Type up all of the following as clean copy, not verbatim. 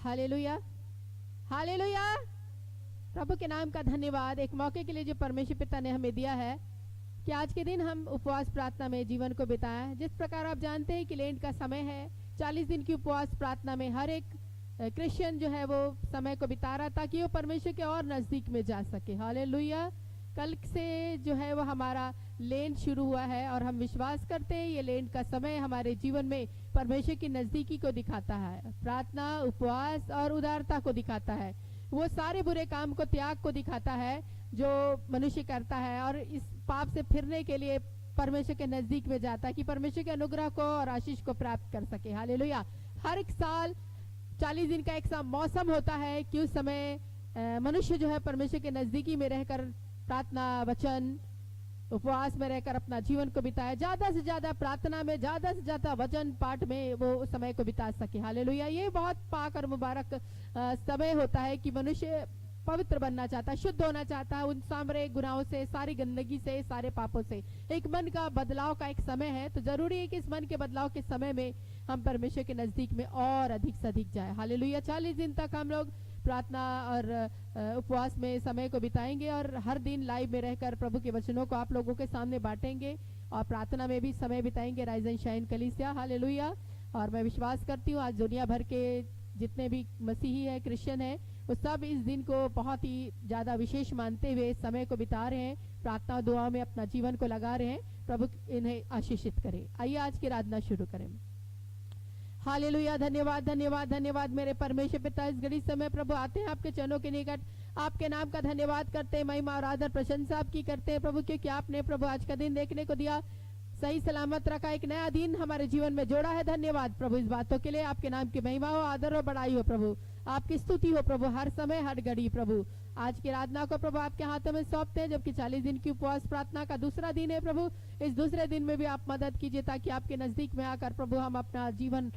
Hallelujah, hallelujah. प्रभु के नाम का धन्यवाद एक मौके के लिए जो परमेश्वर पिता ने हमें दिया है कि आज के दिन हम उपवास प्रार्थना में जीवन को बिताएं। जिस प्रकार आप जानते हैं कि लेंट का समय है, 40 दिन की उपवास प्रार्थना में हर एक क्रिश्चियन जो है वो समय को बिता रहा ताकि वो परमेश्वर के और नजदीक में जा सके। हालेलुया। कल से जो है वो हमारा लेंट शुरू हुआ है और हम विश्वास करते हैं ये लेंट का समय हमारे जीवन में परमेश्वर की नजदीकी को दिखाता है, प्रार्थना, उपवास और उदारता को दिखाता है, वो सारे बुरे काम को, त्याग को दिखाता है जो मनुष्य करता है और इस पाप से फिरने के लिए परमेश्वर के नजदीक में जाता है कि परमेश्वर के अनुग्रह को और आशीष को प्राप्त कर सके। हालेलुया। हर एक साल 40 दिन का एक सा मौसम होता है कि उस समय मनुष्य जो है परमेश्वर के नजदीकी में रहकर प्रार्थना, वचन, उपवास में रहकर अपना जीवन को बिताए, ज्यादा से ज्यादा प्रार्थना में, ज्यादा से ज्यादा वचन पाठ में वो उस समय को बिता सके। हालेलुया। ये बहुत पाक और मुबारक समय होता है कि मनुष्य पवित्र बनना चाहता है, शुद्ध होना चाहता है उन सारे गुनाहों से, सारी गंदगी से, सारे पापों से। एक मन का बदलाव का एक समय है, तो जरूरी है कि इस मन के बदलाव के समय में हम परमेश्वर के नजदीक में और अधिक से अधिक जाए। हालेलुया। 40 दिन तक हम लोग प्रार्थना और उपवास में समय को बिताएंगे और हर दिन लाइव में रहकर प्रभु के वचनों को आप लोगों के सामने बांटेंगे और प्रार्थना में भी समय बिताएंगे। राइज एंड शाइन कलीसिया। हालेलुया। और मैं विश्वास करती हूँ आज दुनिया भर के जितने भी मसीही है, क्रिश्चियन है, वो सब इस दिन को बहुत ही ज्यादा विशेष मानते हुए समय को बिता रहे हैं, प्रार्थना और दुआ में अपना जीवन को लगा रहे हैं। प्रभु इन्हें आशीषित करे। आइए आज की आराधना शुरू करें। हालेलुया। धन्यवाद, धन्यवाद, धन्यवाद मेरे परमेश्वर पिता। इस घड़ी समय प्रभु आते हैं आपके चरणों के निकट, आपके नाम का धन्यवाद करते हैं, महिमा और आदर प्रशंसा आपकी करते हैं प्रभु, क्योंकि आपने प्रभु आज का दिन देखने को दिया, सही सलामत रखा, एक नया दिन हमारे जीवन में जोड़ा है। धन्यवाद प्रभु इस बातों के लिए। आपके नाम की महिमा हो, आदर हो, बड़ाई हो प्रभु, आपकी स्तुति हो प्रभु हर समय हर घड़ी। प्रभु आज की आराधना को प्रभु आपके हाथों में सौंपते हैं, जबकि 40 दिन की उपवास प्रार्थना का दूसरा दिन है प्रभु। इस दूसरे दिन में भी आप मदद कीजिए ताकि आपके नजदीक में आकर प्रभु हम अपना जीवन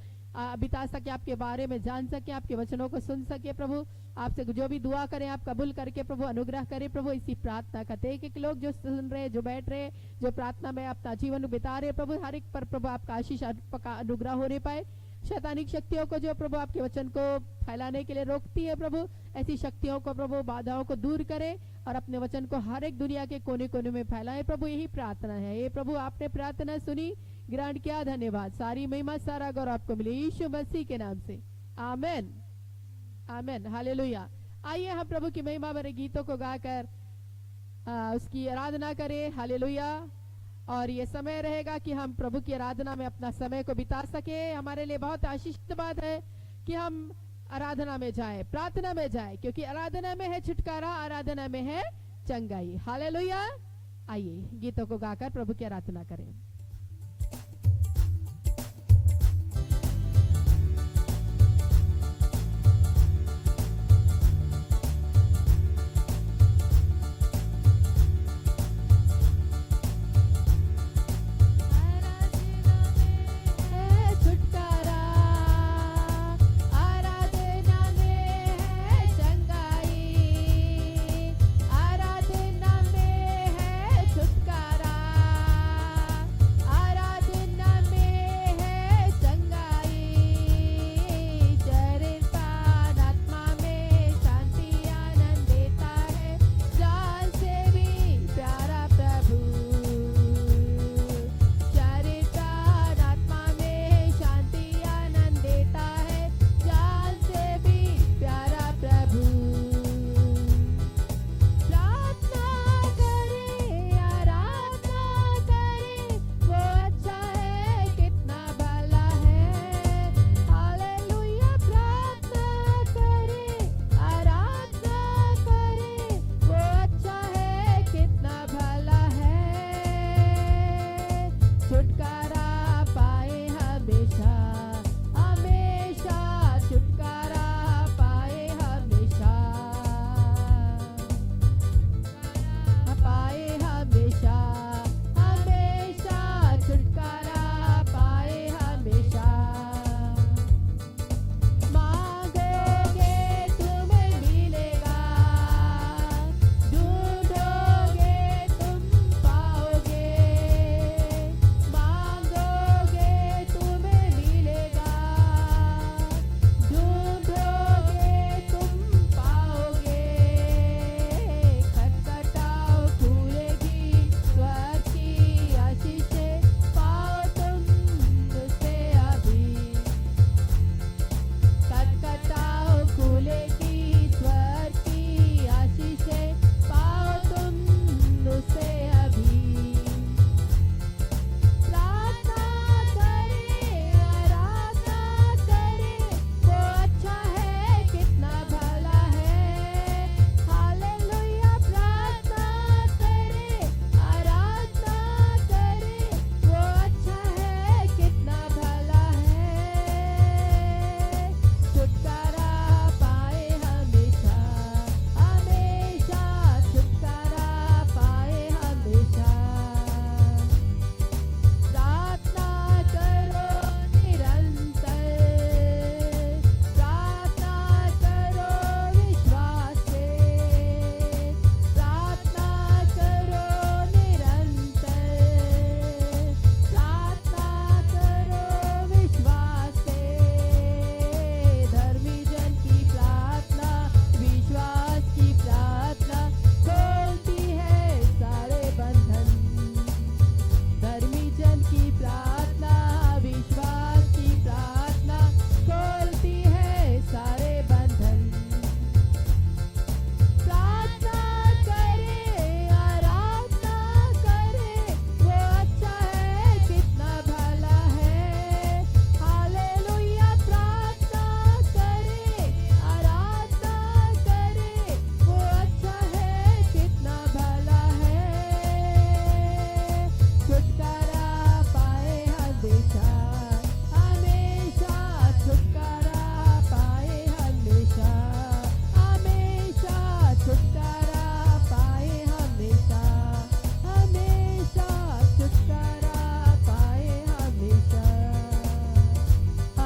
बिता सके, आपके बारे में जान सके, आपके वचनों को सुन सके। प्रभु आपसे जो भी दुआ करें आप कबूल करके प्रभु अनुग्रह करें। प्रभु इसी प्रार्थना करते एक एक लोग जो सुन रहे, जो बैठ रहे, जो प्रार्थना में अपना जीवन बिता रहे प्रभु, हर एक पर प्रभु आपका आशीष अनुग्रह होने पाए। शैतानिक शक्तियों को जो प्रभु आपके वचन को फैलाने के लिए रोकती है प्रभु, ऐसी शक्तियों को प्रभु, बाधाओं को दूर करे और अपने वचन को हर एक दुनिया के कोने कोने में फैलाए प्रभु। यही प्रार्थना है। ये प्रभु आपने प्रार्थना सुनी, ग्रहण किया, धन्यवाद। सारी महिमा सारा गौरव आपको मिले यीशु मसीह के नाम से, आमेन, आमेन। हालेलुया। आइए हम प्रभु की महिमा भरे गीतों को गाकर उसकी आराधना करें। हालेलुया। और ये समय रहेगा कि हम प्रभु की आराधना में अपना समय को बिता सके। हमारे लिए बहुत आशीषित बात है कि हम आराधना में जाए, प्रार्थना में जाए, क्योंकि आराधना में है छुटकारा, आराधना में है चंगाई। हालेलुया। आइए गीतों को गाकर प्रभु की आराधना करें।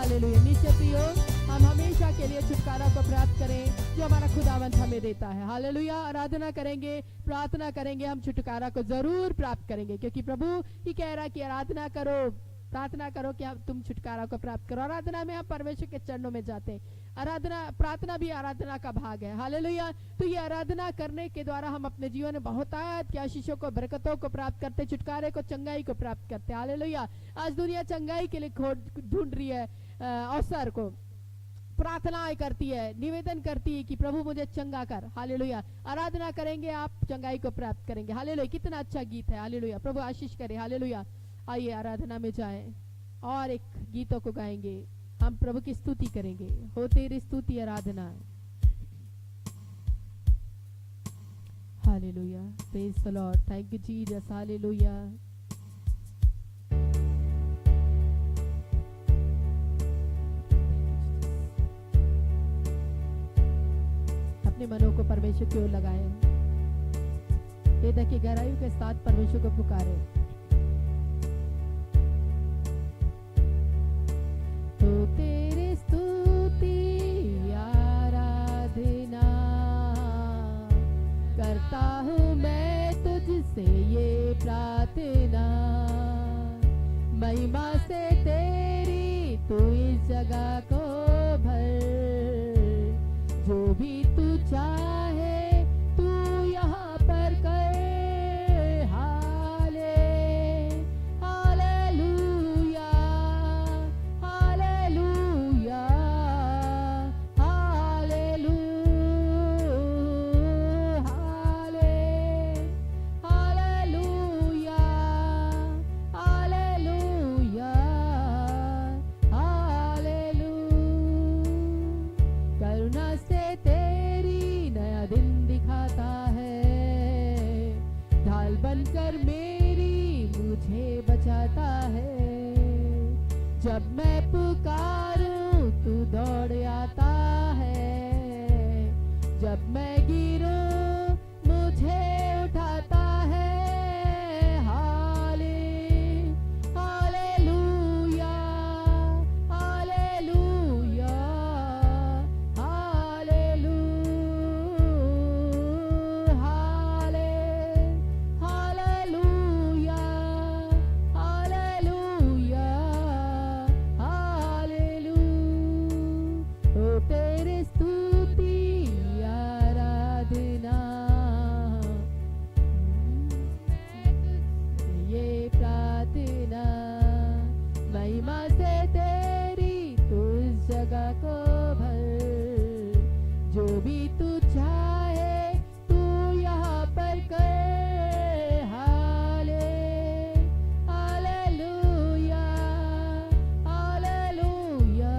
हालेलुया। निश्चय प्रियो, हम हमेशा के लिए छुटकारा को प्राप्त करें जो हमारा खुदावंत हमें देता है। हालेलुया। आराधना करेंगे, प्रार्थना करेंगे, हम छुटकारा को जरूर प्राप्त करेंगे, क्योंकि प्रभु ही कह रहा है कि आराधना करो, प्रार्थना करो कि तुम छुटकारा को प्राप्त करो। आराधना में हम परमेश्वर के चरणों में जाते हैं। आराधना, प्रार्थना भी आराधना का भाग है। हालेलुया। तो ये आराधना करने के द्वारा हम अपने जीवन में बहुतायत की आशीषों को, बरकतों को प्राप्त करते, छुटकारे को, चंगाई को प्राप्त करते। हालेलुया। आज दुनिया चंगाई के लिए ढूंढ रही है अवसर को, प्रार्थनाएं करती है, निवेदन करती है कि प्रभु मुझे चंगा कर। हालेलुया। आराधना करेंगे, आप चंगाई को प्राप्त करेंगे। हालेलुया। कितना अच्छा गीत है। हालेलुया। प्रभु आशीष करे। हालेलुया। आइए आराधना में जाएं और एक गीतों को गाएंगे, हम प्रभु की स्तुति करेंगे। हो तेरी स्तुति आराधना। Hallelujah. Praise the Lord. Thank you Jesus. Hallelujah. अपने मनों को परमेश्वर की ओर लगाएं, हृदय की गहराइयों के साथ परमेश्वर को पुकारें। तो तेरी स्तुति आराधना करता हूँ मैं तुझसे ये प्रार्थना, महिमा से तेरी तू इस जगह को भर, जो भी तू चाहे तू यहाँ पर कर। हाले हालेलुया हालेलुया हालेलुया हाले हालेलुया हालेलुया हालेलुया। करुणा से तेरी नया दिन दिखाता है, ढाल बनकर मेरी मुझे बचाता है। जब मैं पुकारूं तू दौड़ आता है, जब मैं गिरूं मुझे उठाता है। हाले हालेलुया हालेलुया हालेलुया हाले हालेलुया हालेलुया हालेलुया। ओ तेरी स्तुति आराधना, ये प्रार्थना, महिमा से तेरी तू इस जगह को भर, जो भी तू चाहे तू यहाँ पर कर। हाले हालेलुया हालेलुया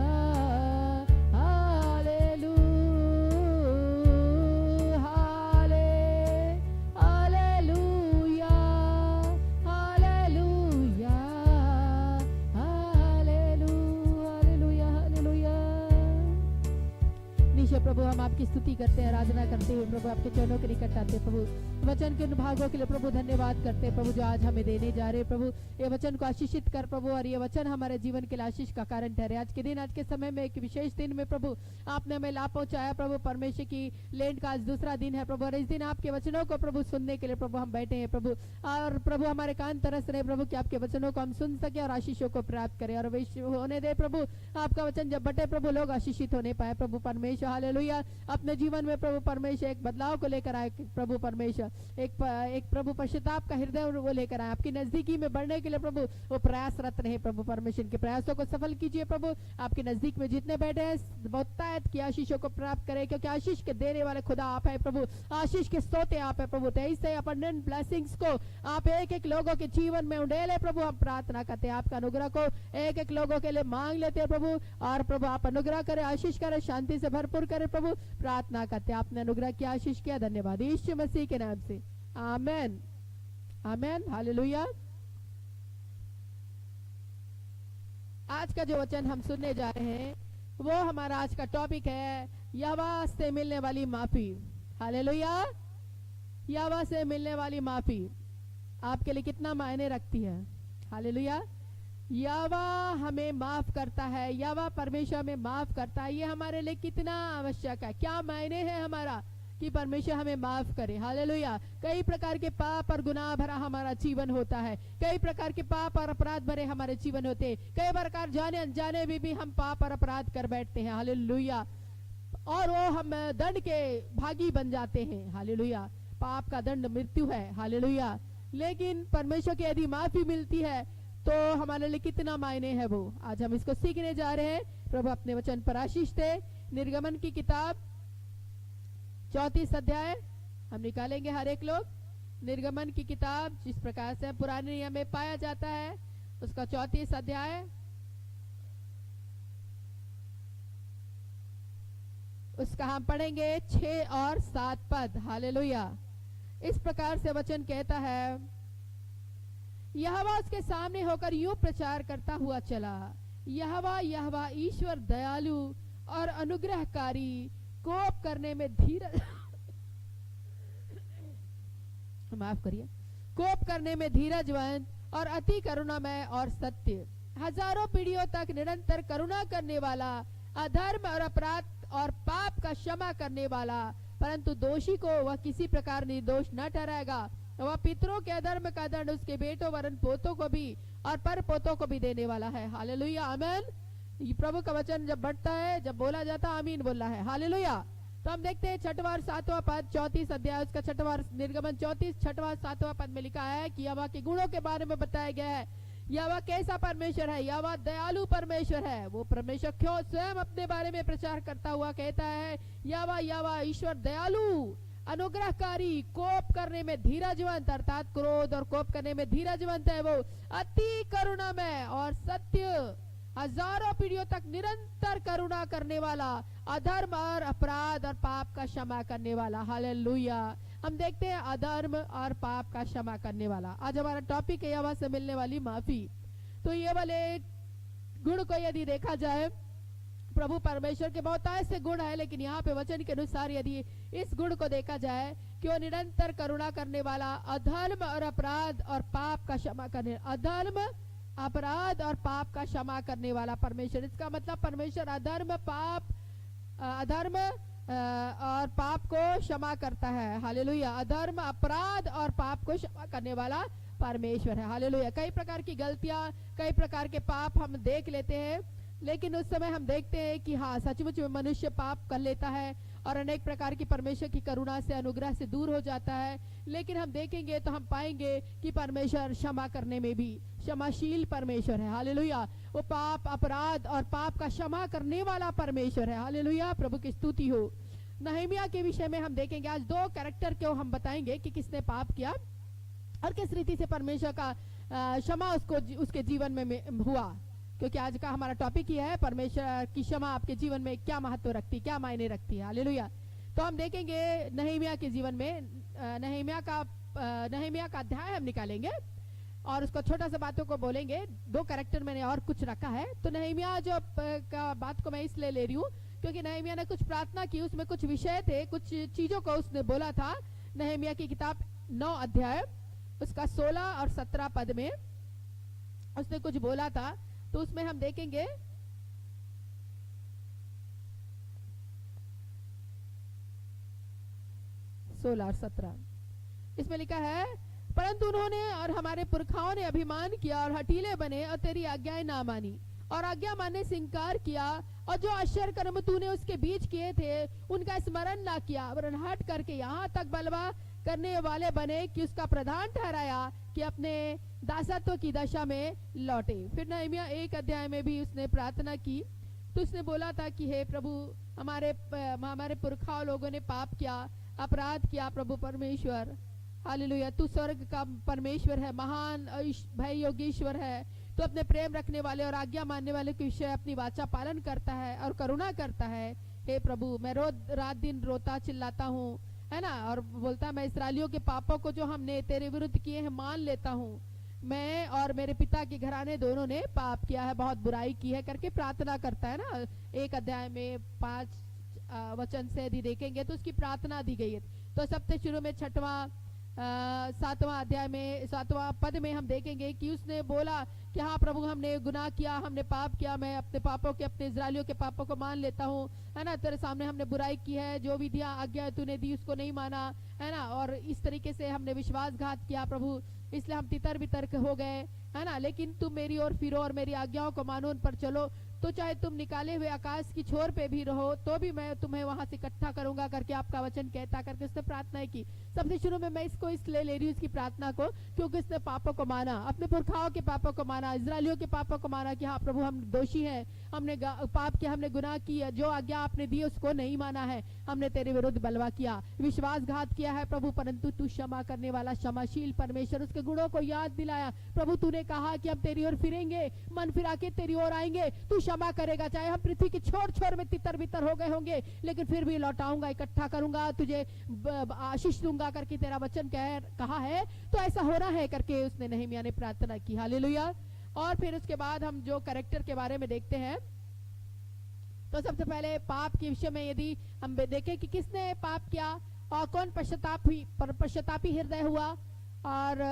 हालेलुया हाले हालेलुया हालेलुया हालेलुया हालेलुया। निश्चय प्रभु हम आपकी स्तुति करते हैं, आराधना करते हुए प्रभु आपके चरणों के निकट आते हैं। प्रभु वचन के उन भागों के लिए प्रभु धन्यवाद करते हैं प्रभु, जो आज हमें देने जा रहे हैं। प्रभु ये वचन को आशीषित कर प्रभु, और ये वचन हमारे जीवन के लिए आशीष का कारण ठहरे। आज के दिन, आज के समय में, एक विशेष दिन में प्रभु आपने हमें लाभ पहुंचाया प्रभु। परमेश्वर की लेंड का आज दूसरा दिन है प्रभु, और इस दिन आपके वचनों को प्रभु सुनने के लिए प्रभु हम बैठे हैं प्रभु। और प्रभु हमारे कान तरस रहे प्रभु कि आपके वचनों को हम सुन सके और आशीषों को प्राप्त करें, और होने दे प्रभु आपका वचन जब बटे प्रभु लोग आशीषित होने पाए प्रभु परमेश्वर। हालेलुया। अपने जीवन में प्रभु परमेश्वर एक बदलाव को लेकर आए प्रभु परमेश्वर, एक प्रभु पश्चाताप का हृदय वो लेकर आए। आपकी नजदीकी में बढ़ने के लिए प्रभु वो प्रयासरत रहे प्रभु परमेश्वर। के प्रयासों को सफल कीजिए प्रभु। आपके नजदीक में जितने बैठे हैं बहुतायत की आशीषों को प्राप्त करें, क्योंकि आशीष के देने वाले खुदा आप है प्रभु, आशीष के स्तोते आप है प्रभु। ऐसे अबंडेंट ब्लेसिंग्स को आप एक एक लोगों के जीवन में उंडेले प्रभु। हम प्रार्थना करते हैं आपका अनुग्रह को एक एक लोगों के लिए मांग लेते हैं प्रभु, और प्रभु आप अनुग्रह करें, आशीष करें, शांति से भरपूर करें प्रभु। प्रार्थना करते हैं आपने अनुग्रह की, आशीष किया, धन्यवाद यीशु मसीह के नाम से, आमेन आमेन हालेलुया। आज का जो वचन हम सुनने जा रहे हैं वो हमारा आज का टॉपिक है यहोवा से मिलने वाली माफी। हालेलुया। यहोवा से मिलने वाली माफी आपके लिए कितना मायने रखती है। हालेलुया। यहोवा हमें माफ करता है, यहोवा परमेश्वर हमें माफ करता है। ये हमारे लिए कितना आवश्यक है, क्या मायने है हमारा कि परमेश्वर हमें माफ करे। हालेलुया। कई प्रकार के पाप और गुनाह भरा हमारा जीवन होता है, कई प्रकार के पाप और अपराध भरे हमारे जीवन होते हैं, कई प्रकार जाने अनजाने में भी हम पाप और अपराध कर बैठते हैं। हालेलुया। और वो हम दंड के भागी बन जाते हैं। हालेलुया। पाप का दंड मृत्यु है। हालेलुया। लेकिन परमेश्वर की यदि माफी मिलती है तो हमारे लिए कितना मायने है वो आज हम इसको सीखने जा रहे हैं। प्रभु अपने वचन पर आशीष दे। निर्गमन की किताब 34 अध्याय हम निकालेंगे हर एक लोग। निर्गमन की किताब जिस प्रकार से पुराने नियम में पाया जाता है उसका 34 अध्याय उसका हम पढ़ेंगे 6 और 7 पद। हालेलुया। इस प्रकार से वचन कहता है, यहोवा उसके सामने होकर यूं प्रचार करता हुआ चला, यहोवा यहोवा ईश्वर दयालु और अनुग्रहकारी, कोप करने में धीरज माफ करिए, कोप करने में धीरजवंत और अति करुणामय और सत्य, हजारों पीढ़ियों तक निरंतर करुणा करने वाला, अधर्म और अपराध और पाप का क्षमा करने वाला, परंतु दोषी को वह किसी प्रकार निर्दोष न ठहराएगा। वह पितरों के अधर्म का दंड उसके बेटों वरन पोतों को भी और पर पोतों को भी देने वाला है। हालेलुया। आमीन। प्रभु का वचन जब बढ़ता है, जब बोला जाता है, आमीन बोलना है। हालेलुया। तो हम देखते हैं 6वां और 7वां पद 34 अध्याय उसका 6वां निर्गमन 34 6वां और 7वां पद में लिखा है कि यहोवा के गुणों के बारे में बताया गया है। यहोवा कैसा परमेश्वर है? यहोवा दयालु परमेश्वर है। वो परमेश्वर क्यों स्वयं अपने बारे में प्रचार करता हुआ कहता है, यहोवा यहोवा ईश्वर दयालु, अनुग्रहकारी, कोप करने में धीरजवंत, अर्थात क्रोध और कोप करने में धीरजवंत है। वो अति करुणामय और सत्य, हजारों पीढ़ियों तक निरंतर करुणा करने वाला, अधर्म और अपराध और पाप का क्षमा करने वाला। हालेलुया। हम देखते हैं अधर्म और पाप का क्षमा करने वाला। आज हमारा टॉपिक है यहोवा से मिलने वाली माफी। तो ये वाले गुण को यदि देखा जाए, प्रभु परमेश्वर के बहुत ऐसे गुण है, लेकिन यहाँ पे वचन के अनुसार यदि इस गुण को देखा जाए कि वो निरंतर करुणा करने वाला, अधर्म और अपराध और पाप का क्षमा करने, अधर्म अपराध और पाप का क्षमा करने वाला परमेश्वर। इसका मतलब परमेश्वर अधर्म और पाप को क्षमा करता है। हालेलुया। अधर्म, अपराध और पाप को क्षमा करने वाला परमेश्वर है। हालेलुया। कई प्रकार की गलतियां, कई प्रकार के पाप हम देख लेते हैं, लेकिन उस समय हम देखते हैं कि हाँ, सचमुच में मनुष्य पाप कर लेता है और अनेक प्रकार की परमेश्वर की करुणा से, अनुग्रह से दूर हो जाता है। लेकिन हम देखेंगे तो हम पाएंगे कि परमेश्वर क्षमा करने में भी क्षमाशील परमेश्वर है। हालेलुया। वो पाप, अपराध और पाप का क्षमा करने वाला परमेश्वर है। हालेलुया। प्रभु की स्तुति हो। नहम्याह के विषय में हम देखेंगे आज 2 कैरेक्टर को हम बताएंगे कि किसने पाप किया और किस रीति से परमेश्वर का क्षमा उसके जीवन में हुआ, क्योंकि आज का हमारा टॉपिक ही है परमेश्वर की क्षमा आपके जीवन में क्या महत्व रखती, क्या मायने रखती है। हालेलुया। तो हम देखेंगे नहम्याह के जीवन में, नहम्याह का अध्याय हम निकालेंगे और उसको छोटा सा बातों को बोलेंगे। 2 कैरेक्टर मैंने और कुछ रखा है। तो नहम्याह जो का बात को मैं इसलिए ले रही हूँ क्योंकि नहम्याह ने कुछ प्रार्थना की, उसमें कुछ विषय थे, कुछ चीजों को उसने बोला था। नहम्याह की किताब 9 अध्याय उसका 16 और 17 पद में उसने कुछ बोला था। तो उसमें हम देखेंगे 16 और 17, इसमें लिखा है, परंतु उन्होंने और हमारे पुरखाओं ने अभिमान किया और हठीले बने और तेरी आज्ञाएं ना मानी और आज्ञा मानने से इनकार किया, और जो आश्चर्य कर्म तूने उसके बीच किए थे उनका स्मरण ना किया, वरन हट करके यहाँ तक बलवा करने वाले बने कि उसका प्रधान ठहराया कि अपने दासत्व की दशा में लौटे। फिर नहम्याह 1 अध्याय में भी उसने प्रार्थना की। तो उसने बोला था कि हे प्रभु, हमारे पुरखा लोगों ने पाप किया, अपराध किया। प्रभु परमेश्वर, हालेलुया, तू स्वर्ग का परमेश्वर है, महान भय योगीश्वर है। तो अपने प्रेम रखने वाले और आज्ञा मानने वाले के विषय अपनी वाचा पालन करता है और करुणा करता है। हे प्रभु, मैं रोज रात दिन रोता चिल्लाता हूँ, है ना, और बोलता मैं इसराइलियों के पापों को जो हमने तेरे विरुद्ध किए हैं मान लेता हूँ। मैं और मेरे पिता के घराने दोनों ने पाप किया है, बहुत बुराई की है करके प्रार्थना करता है ना। 1 अध्याय में 5 वचन से यदि देखेंगे तो उसकी प्रार्थना दी गई है। तो सबसे शुरू में 6वां 7वां अध्याय में 7वां पद में हम देखेंगे कि उसने बोला कि हाँ प्रभु, हमने गुनाह किया, हमने पाप किया, मैं अपने पापों के, अपने इस्राएलियों के पापों को मान लेता हूँ, है ना। तेरे सामने हमने बुराई की है, जो विधियां आज्ञा तूने दी उसको नहीं माना, है ना। और इस तरीके से हमने विश्वासघात किया प्रभु, इसलिए हम तितर बितर हो गए, है ना। लेकिन तुम मेरी ओर फिरो और मेरी आज्ञाओं को मानो, उन पर चलो, तो चाहे तुम निकाले हुए आकाश की छोर पे भी रहो तो भी मैं तुम्हें वहां से इकट्ठा करूंगा करके आपका वचन कहता, करके उसने प्रार्थना की। सबसे शुरू में मैं इसको इसलिए ले रही हूँ, इसकी प्रार्थना को, क्योंकि उसने पापों को माना, अपने पुरखाओं के पापों को माना, इजरायलियों के पापों को माना कि हाँ प्रभु हम दोषी हैं, हमने पाप किया, हमने गुनाह किया, जो आज्ञा आपने दी उसको नहीं माना है, हमने तेरे विरुद्ध बलवा किया, विश्वासघात किया है प्रभु। परंतु तू क्षमा करने वाला, क्षमाशील परमेश्वर, उसके गुणों को याद दिलाया प्रभु। तूने कहा कि हम तेरी ओर फिरेंगे, मन फिरा के तेरी ओर आएंगे, तू क्षमा करेगा, चाहे हम पृथ्वी की छोर छोर में तितर बितर हो गए होंगे, लेकिन फिर भी लौटाऊंगा, इकट्ठा करूंगा, तुझे आशीष दूंगा करके तेरा वचन कहा है, तो ऐसा हो रहा है करके उसने नहम्याह ने प्रार्थना की। हालेलुया। और फिर उसके बाद हम जो कैरेक्टर के बारे में देखते हैं, तो सबसे पहले पाप के विषय में यदि हम देखें कि किसने पाप किया और कौन पश्चातापी हृदय हुआ और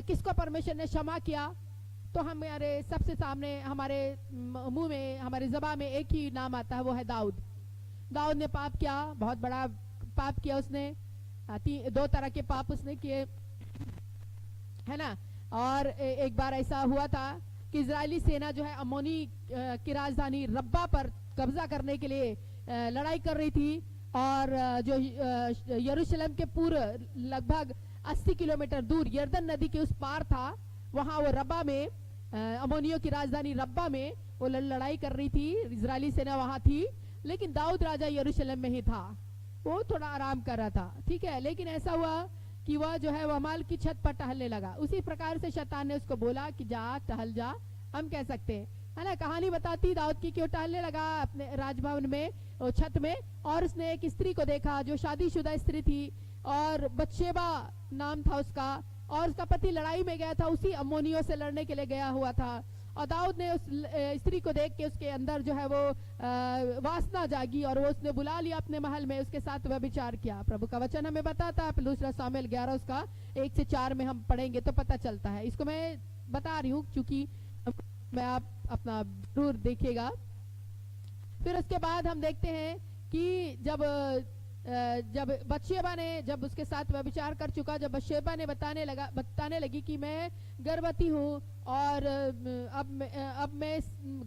किसको परमेश्वर ने क्षमा किया, तो हमारे सबसे सामने, हमारे मुंह में, हमारी ज़बान में एक ही नाम आता है, वो है दाऊद। दाऊद ने पाप किया, बहुत बड़ा पाप किया उसने, 2 तरह के पाप उसने किए, है ना। और एक बार ऐसा हुआ था कि इजरायली सेना जो है अम्मोनी की राजधानी रब्बा पर कब्जा करने के लिए लड़ाई कर रही थी, और जो यरूशलेम के पूर्व लगभग 80 किलोमीटर दूर यर्दन नदी के उस पार था, वहां वो रब्बा में, अमोनियों की राजधानी रब्बा में वो लड़ाई कर रही थी, इजरायली सेना वहां थी, लेकिन दाऊद राजा यरूशलेम में ही था, वो थोड़ा आराम कर रहा था, ठीक है। लेकिन ऐसा हुआ कि वह जो है वमाल की छत पर टहलने लगा। उसी प्रकार से शैतान ने उसको बोला कि जा टहल जा, हम कह सकते हैं, है ना। कहानी बताती दाऊद की कि वो टहलने लगा अपने राजभवन में, छत में, और उसने एक स्त्री को देखा जो शादीशुदा स्त्री थी, और बत्शेबा नाम था उसका, और उसका पति लड़ाई में गया था, उसी अम्मोनियों से लड़ने के लिए गया हुआ था। और दाऊद ने उस स्त्री को देख के उसके अंदर जो है वो वासना जागी, और वो उसने बुला लिया अपने महल में, उसके साथ व्यभिचार किया। प्रभु का वचन हमें बताता है, 2 सामुएल 11 उसका 1 से 4 में हम पढ़ेंगे तो पता चलता है। इसको मैं बता रही हूँ क्योंकि मैं, आप अपना जरूर देखिएगा। फिर उसके बाद हम देखते हैं कि जब बत्शेबा ने, जब उसके साथ व्यभिचार कर चुका, जब बत्शेबा ने बताने लगी कि मैं गर्भवती हूँ, और अब मैं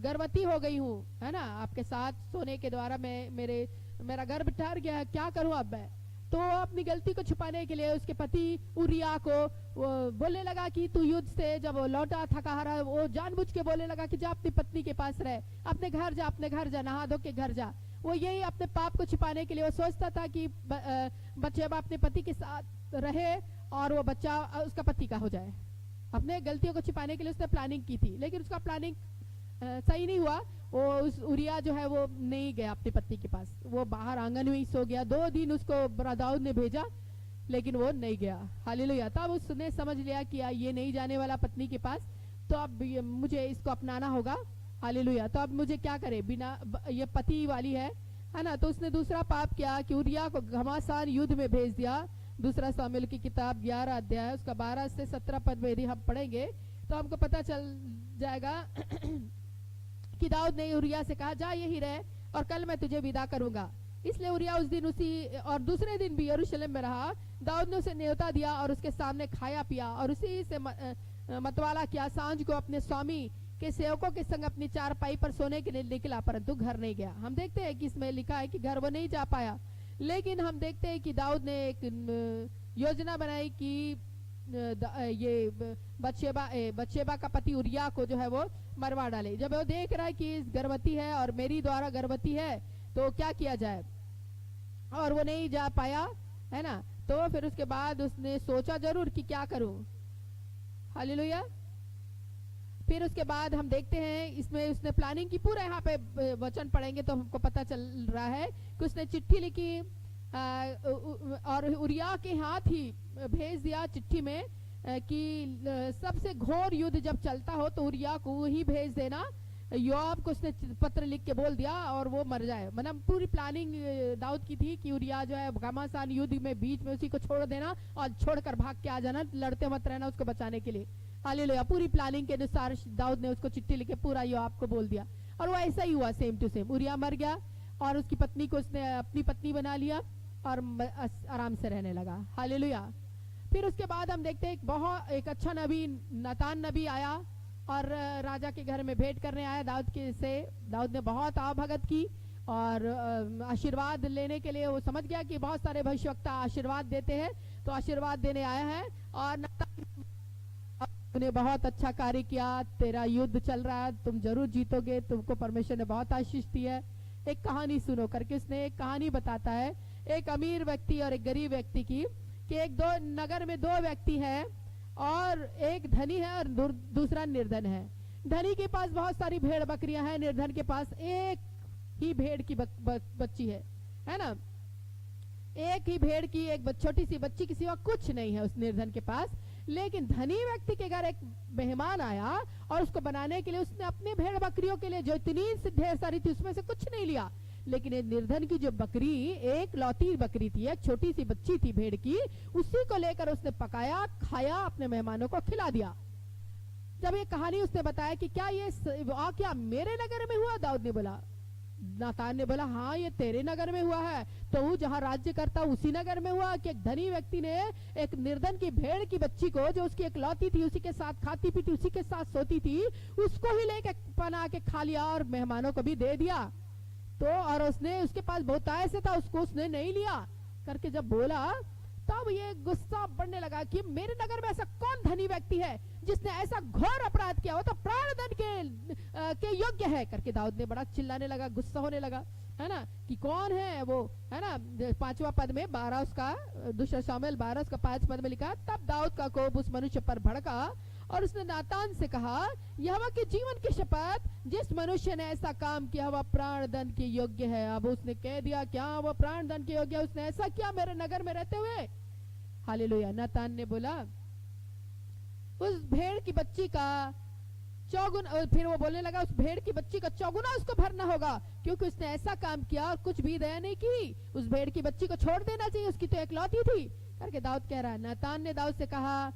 गर्भवती हो गई हूँ, है ना, आपके साथ सोने के द्वारा मेरा गर्भ ठहर गया, क्या करूँ अब मैं। तो अपनी गलती को छुपाने के लिए उसके पति उरिया को बोलने लगा कि तू युद्ध से जब लौटा थका हारा, वो जानबूझ के बोलने लगा कि जा अपनी पत्नी के पास रह, अपने घर जा, नहा धो के घर जा। वो यही अपने पाप को छिपाने के लिए वो सोचता था कि बच्चा अपने पति के साथ रहे और वो बच्चा उसका पति का हो जाए। अपने गलतियों को छिपाने के लिए उसने प्लानिंग की थी, लेकिन उसका प्लानिंग सही नहीं हुआ। वो उस उरिया जो है वो नहीं गया अपनी पत्नी के पास, वो बाहर आंगन में ही सो गया। 2 दिन उसको दाऊद ने भेजा, लेकिन वो नहीं गया। हालेलुया। तब उसने समझ लिया कि ये नहीं जाने वाला पत्नी के पास, तो अब मुझे इसको अपनाना होगा। हालेलुया। तो अब मुझे क्या करे, बिना ये पति वाली है ना। तो उसने दूसरा पाप किया कि उरिया को घमासान युद्ध में भेज दिया। 2 सामुएल की किताब 11 अध्याय उसका 12 से 17 पद में यदि हम पढ़ेंगे तो हमको पता चल जाएगा कि दाऊद ने उरिया से कहा जा यही रहे और कल मैं तुझे विदा करूंगा। इसलिए उरिया उस दिन उसी और दूसरे दिन भी यरूशलेम में रहा। दाऊद ने उसे न्योता दिया और उसके सामने खाया पिया और उसी से मतवाला किया। सांझ को अपने स्वामी के सेवकों के संग अपनी चारपाई पर सोने के लिए निकला, परंतु घर नहीं गया। हम देखते हैं कि इसमें लिखा है कि घर वो नहीं जा पाया, लेकिन हम देखते हैं कि दाऊद ने एक योजना बनाई कि ये बत्शेबा का पति उरिया को जो है वो मरवा डाले। जब वो देख रहा है कि गर्भवती है और मेरी द्वारा गर्भवती है तो क्या किया जाए, और वो नहीं जा पाया, है ना। तो फिर उसके बाद उसने सोचा जरूर कि क्या करूं। हालेलुया। फिर उसके बाद हम देखते हैं इसमें उसने प्लानिंग की। पूरा यहाँ पे वचन पढ़ेंगे तो हमको पता चल रहा है कि उसने चिट्ठी लिखी और उरिया के हाथ ही भेज दिया चिट्ठी में कि सबसे घोर युद्ध जब चलता हो तो उरिया को ही भेज देना योआब को उसने पत्र लिख के बोल दिया और वो मर जाए। मतलब पूरी प्लानिंग दाऊद की थी कि उरिया जो है घमासान युद्ध में बीच में उसी को छोड़ देना और छोड़कर भाग के आ जाना, लड़ते मत रहना उसको बचाने के लिए। हालेलुया। पूरी प्लानिंग के अनुसार दाऊद ने उसको चिट्ठी लिख के पूरा योआब को बोल दिया और वो ऐसा ही हुआ, सेम टू सेम। उरिया मर गया और उसकी पत्नी को उसने अपनी पत्नी बना लिया और आराम से रहने लगा। हालेलुया। फिर उसके बाद हम देखते हैं एक अच्छा नबी नातान नबी आया और राजा के घर में भेंट करने आया दाऊद के से। दाऊद ने बहुत आवभगत की और आशीर्वाद लेने के लिए वो समझ गया कि बहुत सारे भविष्यवक्ता आशीर्वाद देते हैं, तो आशीर्वाद देने आया है। और तूने बहुत अच्छा कार्य किया, तेरा युद्ध चल रहा है, तुम जरूर जीतोगे, तुमको परमेश्वर ने बहुत आशीष दी है। एक कहानी सुनो करके उसने एक कहानी बताता है, एक अमीर व्यक्ति और एक गरीब व्यक्ति की, कि एक दो नगर में दो व्यक्ति है और एक धनी है और दूसरा निर्धन है। धनी के पास बहुत सारी भेड़ बकरियां हैं, निर्धन के पास एक ही भेड़ की बच्ची है ना, एक ही भेड़ की एक छोटी सी बच्ची के सिवा कुछ नहीं है उस निर्धन के पास। लेकिन धनी व्यक्ति के घर एक मेहमान आया और उसको बनाने के लिए उसने अपने भेड़ बकरियों के लिए जो इतनी ढेर सारी थी उसमें से कुछ नहीं लिया, लेकिन ये निर्धन की जो बकरी एक लौती बकरी थी, एक छोटी सी बच्ची थी भेड़ की, उसी को लेकर उसने पकाया, खाया, अपने मेहमानों को खिला दिया। जब ये कहानी उसने बताया कि क्या ये क्या मेरे नगर में हुआ, दाऊद ने बोला, नातान ने बोला हाँ ये तेरे नगर में हुआ है। तो वो जहाँ राज्य करता उसी नगर में हुआ कि एक धनी व्यक्ति ने एक निर्धन की भेड़ की बच्ची को, जो उसकी एक लौती थी, उसी के साथ खाती पीती, उसी के साथ सोती थी, उसको ही लेके बना के खा लिया और मेहमानों को भी दे दिया। तो और उसने उसके पास बहुत ऐसे था, उसको उसने नहीं लिया करके जब बोला, तब ये गुस्सा बढ़ने लगा कि मेरे नगर में ऐसा कौन धनी व्यक्ति है जिसने ऐसा घोर अपराध किया, वो तो प्राणदंड के योग्य है करके दाऊद ने बड़ा चिल्लाने लगा, गुस्सा होने लगा, है ना, कि कौन है वो, है ना। 5वां पद में 12 उसका दूसरा शामिल 12 उसका 5 पद में लिखा, तब दाऊद का कोप उस मनुष्य पर भड़का और उसने नातान से कहा, यहोवा के जीवन की शपथ, जिस मनुष्य ने ऐसा काम किया वह प्राण दंड के योग्य है। अब उसने कह दिया क्या वो प्राण दंड के योग्य है, उसने ऐसा किया मेरे नगर में रहते हुए। हालेलुया। नातान ने बोला उस भेड़ की बच्ची का चौगुना, फिर वो बोलने लगा उस भेड़ की बच्ची का चौगुना उसको भरना होगा, क्योंकि उसने ऐसा काम किया और कुछ भी दया नहीं की। उस भेड़ की बच्ची को छोड़ देना चाहिए, उसकी तो एकलौती थी करके दाऊद कह रहा है। नातान ने दाऊद से कहा,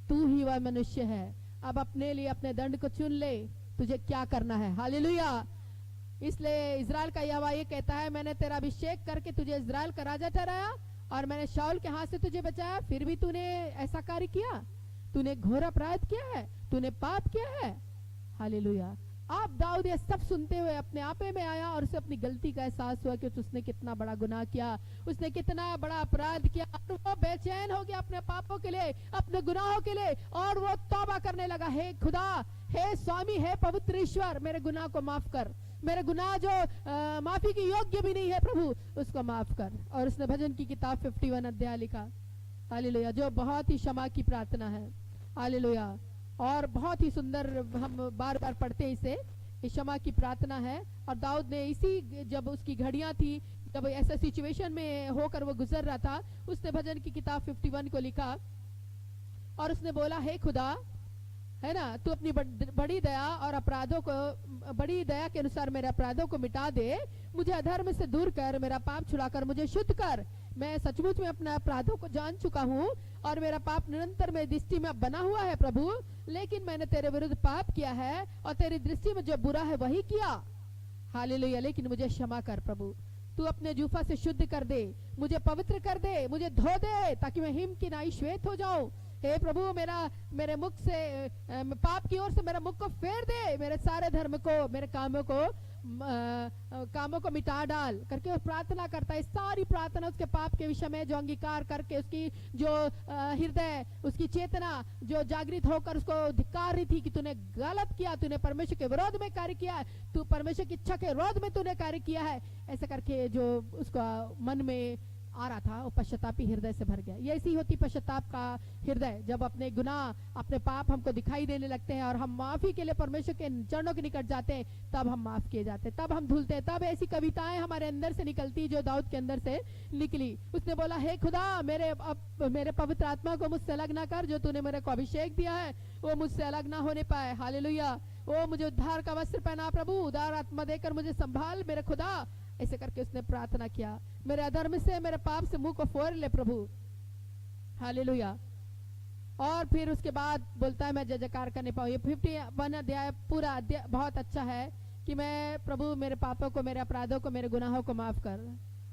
तू ही वह मनुष्य है, अब अपने लिए अपने दंड को चुन ले, तुझे क्या करना है। हालेलुया। इसलिए इजराइल का यहोवा ये कहता है, मैंने तेरा अभिषेक करके तुझे इजराइल का राजा ठहराया और मैंने शाऊल के हाथ से तुझे बचाया, फिर भी तूने ऐसा कार्य किया, तूने घोर अपराध किया है, तूने पाप किया है। हालेलुया। अब दाऊद ये सब सुनते हुए अपने आपे में आया और उसे अपनी गलती का एहसास हुआ कि उसने कितना बड़ा गुनाह किया, उसने कितना बड़ा अपराध किया, और वो बेचैन हो गया अपने पापों के लिए, अपने गुनाहों के लिए, और वो तौबा करने लगा, हे खुदा, हे स्वामी, हे पवित्र ईश्वर, मेरे गुनाह को माफ कर, मेरे गुनाह जो माफी की योग्य भी नहीं है प्रभु, उसको माफ कर। और उसने भजन की किताब 51 अध्याय लिखा। हालेलुया। जो बहुत ही क्षमा की प्रार्थना है। हालेलुया। और बहुत ही सुंदर, हम बार बार पढ़ते हैं इसे, क्षमा की प्रार्थना है। और दाऊद ने इसी, जब उसकी घड़ियां थी, जब ऐसा सिचुएशन में होकर वो गुजर रहा था, उसने भजन की किताब 51 को लिखा और उसने बोला, हे खुदा, है ना, तू अपनी बड़ी दया और अपराधों को, बड़ी दया के अनुसार मेरे अपराधों को मिटा दे, मुझे अधर्म से दूर कर, मेरा पाप छुड़ाकर मुझे शुद्ध कर। मैं सचमुच में अपने अपराधों को जान चुका हूँ और मेरा पाप निरंतर मेरी दृष्टि में बना हुआ है प्रभु, लेकिन मैंने तेरे विरुद्ध पाप किया है और तेरी दृष्टि में जो बुरा है वही किया। हालेलुया। लेकिन मुझे क्षमा कर प्रभु, तू अपने जूफा से शुद्ध कर दे, मुझे पवित्र कर दे, मुझे धो दे, ताकि मैं हिम की नाई श्वेत हो जाऊं। हे प्रभु, मेरे मुख से पाप की ओर से मेरा मुख को फेर दे, मेरे सारे धर्म को, मेरे कामों को मिटा डाल करके प्रार्थना करता है। सारी प्रार्थना उसके पाप के विषय में, जो अंगीकार करके उसकी जो हृदय, उसकी चेतना जो जागृत होकर उसको धिक्कार रही थी कि तूने गलत किया, तूने परमेश्वर के विरोध में कार्य किया है, तू परमेश्वर की इच्छा के विरोध में तूने कार्य किया है, ऐसा करके जो उसका मन में आ रहा था, वो पश्चातापी हृदय से भर गया। ये ऐसी होती पश्चाताप का हृदय, जब अपने गुनाह, अपने पाप हमको दिखाई देने लगते हैं और हम माफी के लिए परमेश्वर के चरणों के निकट जाते हैं, तब हम माफ किए जाते हैं, तब हम धुलते हैं, तब ऐसी कविताएं हमारे अंदर से निकलती जो दाऊद के अंदर से निकली। उसने बोला, हे खुदा, मेरे पवित्र आत्मा को मुझसे अलग ना कर, जो तूने मेरे को अभिषेक दिया है वो मुझसे अलग ना होने पाए। हालेलुया। वो मुझे उद्धार का वस्त्र पहना प्रभु, उदार आत्मा देकर मुझे संभाल मेरे खुदा। ऐसे करके उसने प्रार्थना किया, मेरे अधर्म से मेरे पाप से मुंह को फोड़ ले प्रभु। हालेलुया। और फिर उसके बाद बोलता है मैं जय जयकार करने पाऊँ। ये 51 अध्याय पूरा अध्याय बहुत अच्छा है कि मैं प्रभु मेरे पापों को, मेरे अपराधों को, मेरे गुनाहों को माफ कर,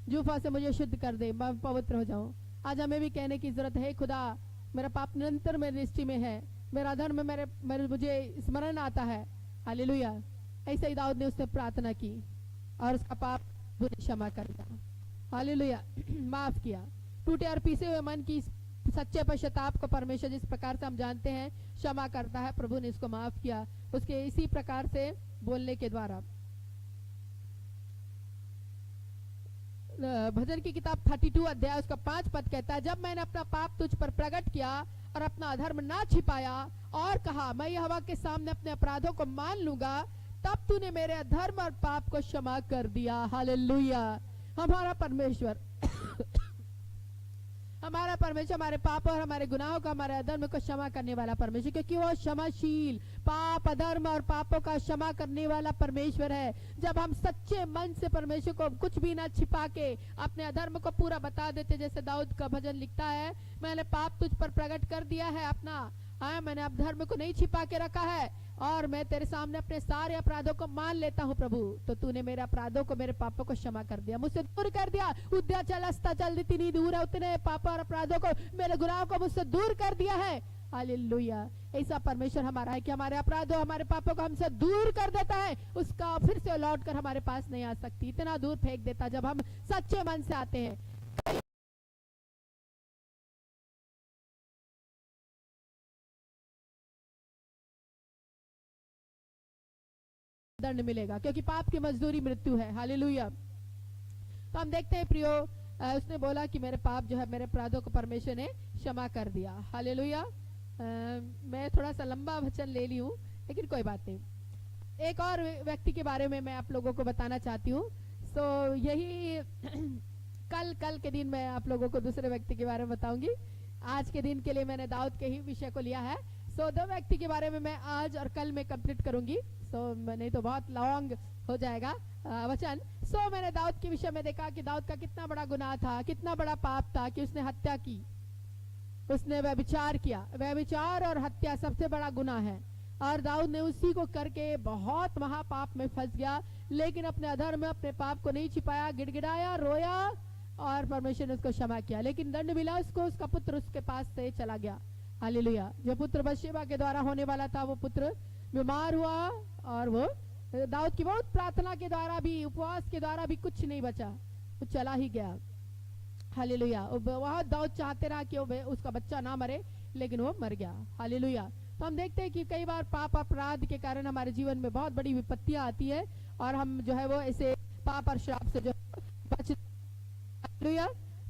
जूफा से मुझे शुद्ध कर दे, मैं पवित्र हो जाऊं। आज हमें भी कहने की जरूरत है, खुदा मेरा पाप निरंतर मेरी दृष्टि में है, मेरा अधर्म मेरे मुझे स्मरण आता है। हालेलुया। ऐसे ही दाऊद ने उससे प्रार्थना की और उसका पाप क्षमा कर दिया। हालेलुया। माफ किया। टूटे और पीसे हुए मन की सच्चे पश्चाताप को परमेश्वर जिस प्रकार से हम जानते हैं क्षमा करता है, प्रभु ने इसको माफ किया उसके इसी प्रकार से बोलने के द्वारा। भजन की किताब 32 अध्याय उसका 5 पद कहता है, जब मैंने अपना पाप तुझ पर प्रकट किया और अपना अधर्म ना छिपाया और कहा मैं यहोवा के सामने अपने अपराधों को मान लूंगा, तब तूने मेरे अधर्म और पाप को क्षमा कर दिया। हालेलुया। हमारा परमेश्वर हमारे पाप और हमारे गुनाहों का, हमारे अधर्म को क्षमा करने वाला परमेश्वर, क्योंकि वो क्षमाशील, पाप अधर्म और पापों का क्षमा करने वाला परमेश्वर है। जब हम सच्चे मन से परमेश्वर को कुछ भी ना छिपा के अपने अधर्म को पूरा बता देते, जैसे दाऊद का भजन लिखता है, मैंने पाप तुझ पर प्रकट कर दिया है अपना, मैंने अब धर्म को नहीं छिपा के रखा है और मैं तेरे सामने अपने सारे अपराधों को मान लेता हूँ प्रभु, तो तूने मेरे अपराधों को, मेरे पापों को क्षमा कर दिया, मुझसे दूर कर दिया। उद्या चल अस्ता चल जितनी दूर है उतने पापों और अपराधों को, मेरे गुनाहों को मुझसे दूर कर दिया है। हालेलुया। ऐसा परमेश्वर हमारा है कि हमारे अपराधों, हमारे पापों को हमसे दूर कर देता है, उसका फिर से लौट कर हमारे पास नहीं आ सकती, इतना दूर फेंक देता जब हम सच्चे मन से आते हैं। दंड मिलेगा क्योंकि पाप की मजदूरी मृत्यु है। हालेलुया। तो हम देखते हैं प्रियो, उसने बोला कि मेरे पाप जो है, मेरे अपराधों को परमेश्वर ने क्षमा कर दिया। हालेलुया। मैं थोड़ा सा लंबा वचन ले ली हूँ, लेकिन कोई बात नहीं। एक और व्यक्ति के बारे में मैं आप लोगों को बताना चाहती हूँ। सो यही कल के दिन मैं आप लोगों को दूसरे व्यक्ति के बारे में बताऊंगी। आज के दिन के लिए मैंने दाऊद के ही विषय को लिया है। सो 2 व्यक्ति के बारे में मैं आज और कल में कंप्लीट करूंगी, सो नहीं तो बहुत लॉन्ग हो जाएगा वचन। सो मैंने दाऊद के विषय में देखा कि दाऊद का कितना बड़ा गुनाह था, कितना बड़ा पाप था कि उसने हत्या की, उसने व्यभिचार किया। व्यभिचार और हत्या सबसे बड़ा गुनाह है और दाऊद ने उसी को करके बहुत महापाप में फंस गया, लेकिन अपने अधर्म में अपने पाप को नहीं छिपाया, गिड़गिड़ाया, रोया और परमेश्वर ने उसको क्षमा किया। लेकिन दंड मिला उसको, उसका पुत्र उसके पास से चला गया। हालेलुया। जो पुत्र बशेबा के द्वारा होने वाला था, वो पुत्र बीमार हुआ और वो दाऊद की बहुत प्रार्थना के द्वारा भी, उपवास के द्वारा भी कुछ नहीं बचा, वो चला ही गया। हालेलुया। वह दाऊद चाहते रहा कि उसका बच्चा ना मरे, लेकिन वो मर गया। हालेलुया। तो हम देखते हैं कि कई बार पाप अपराध के कारण हमारे जीवन में बहुत बड़ी विपत्तियां आती है और हम जो है वो ऐसे पाप और श्राप से जो बच। हालेलुया।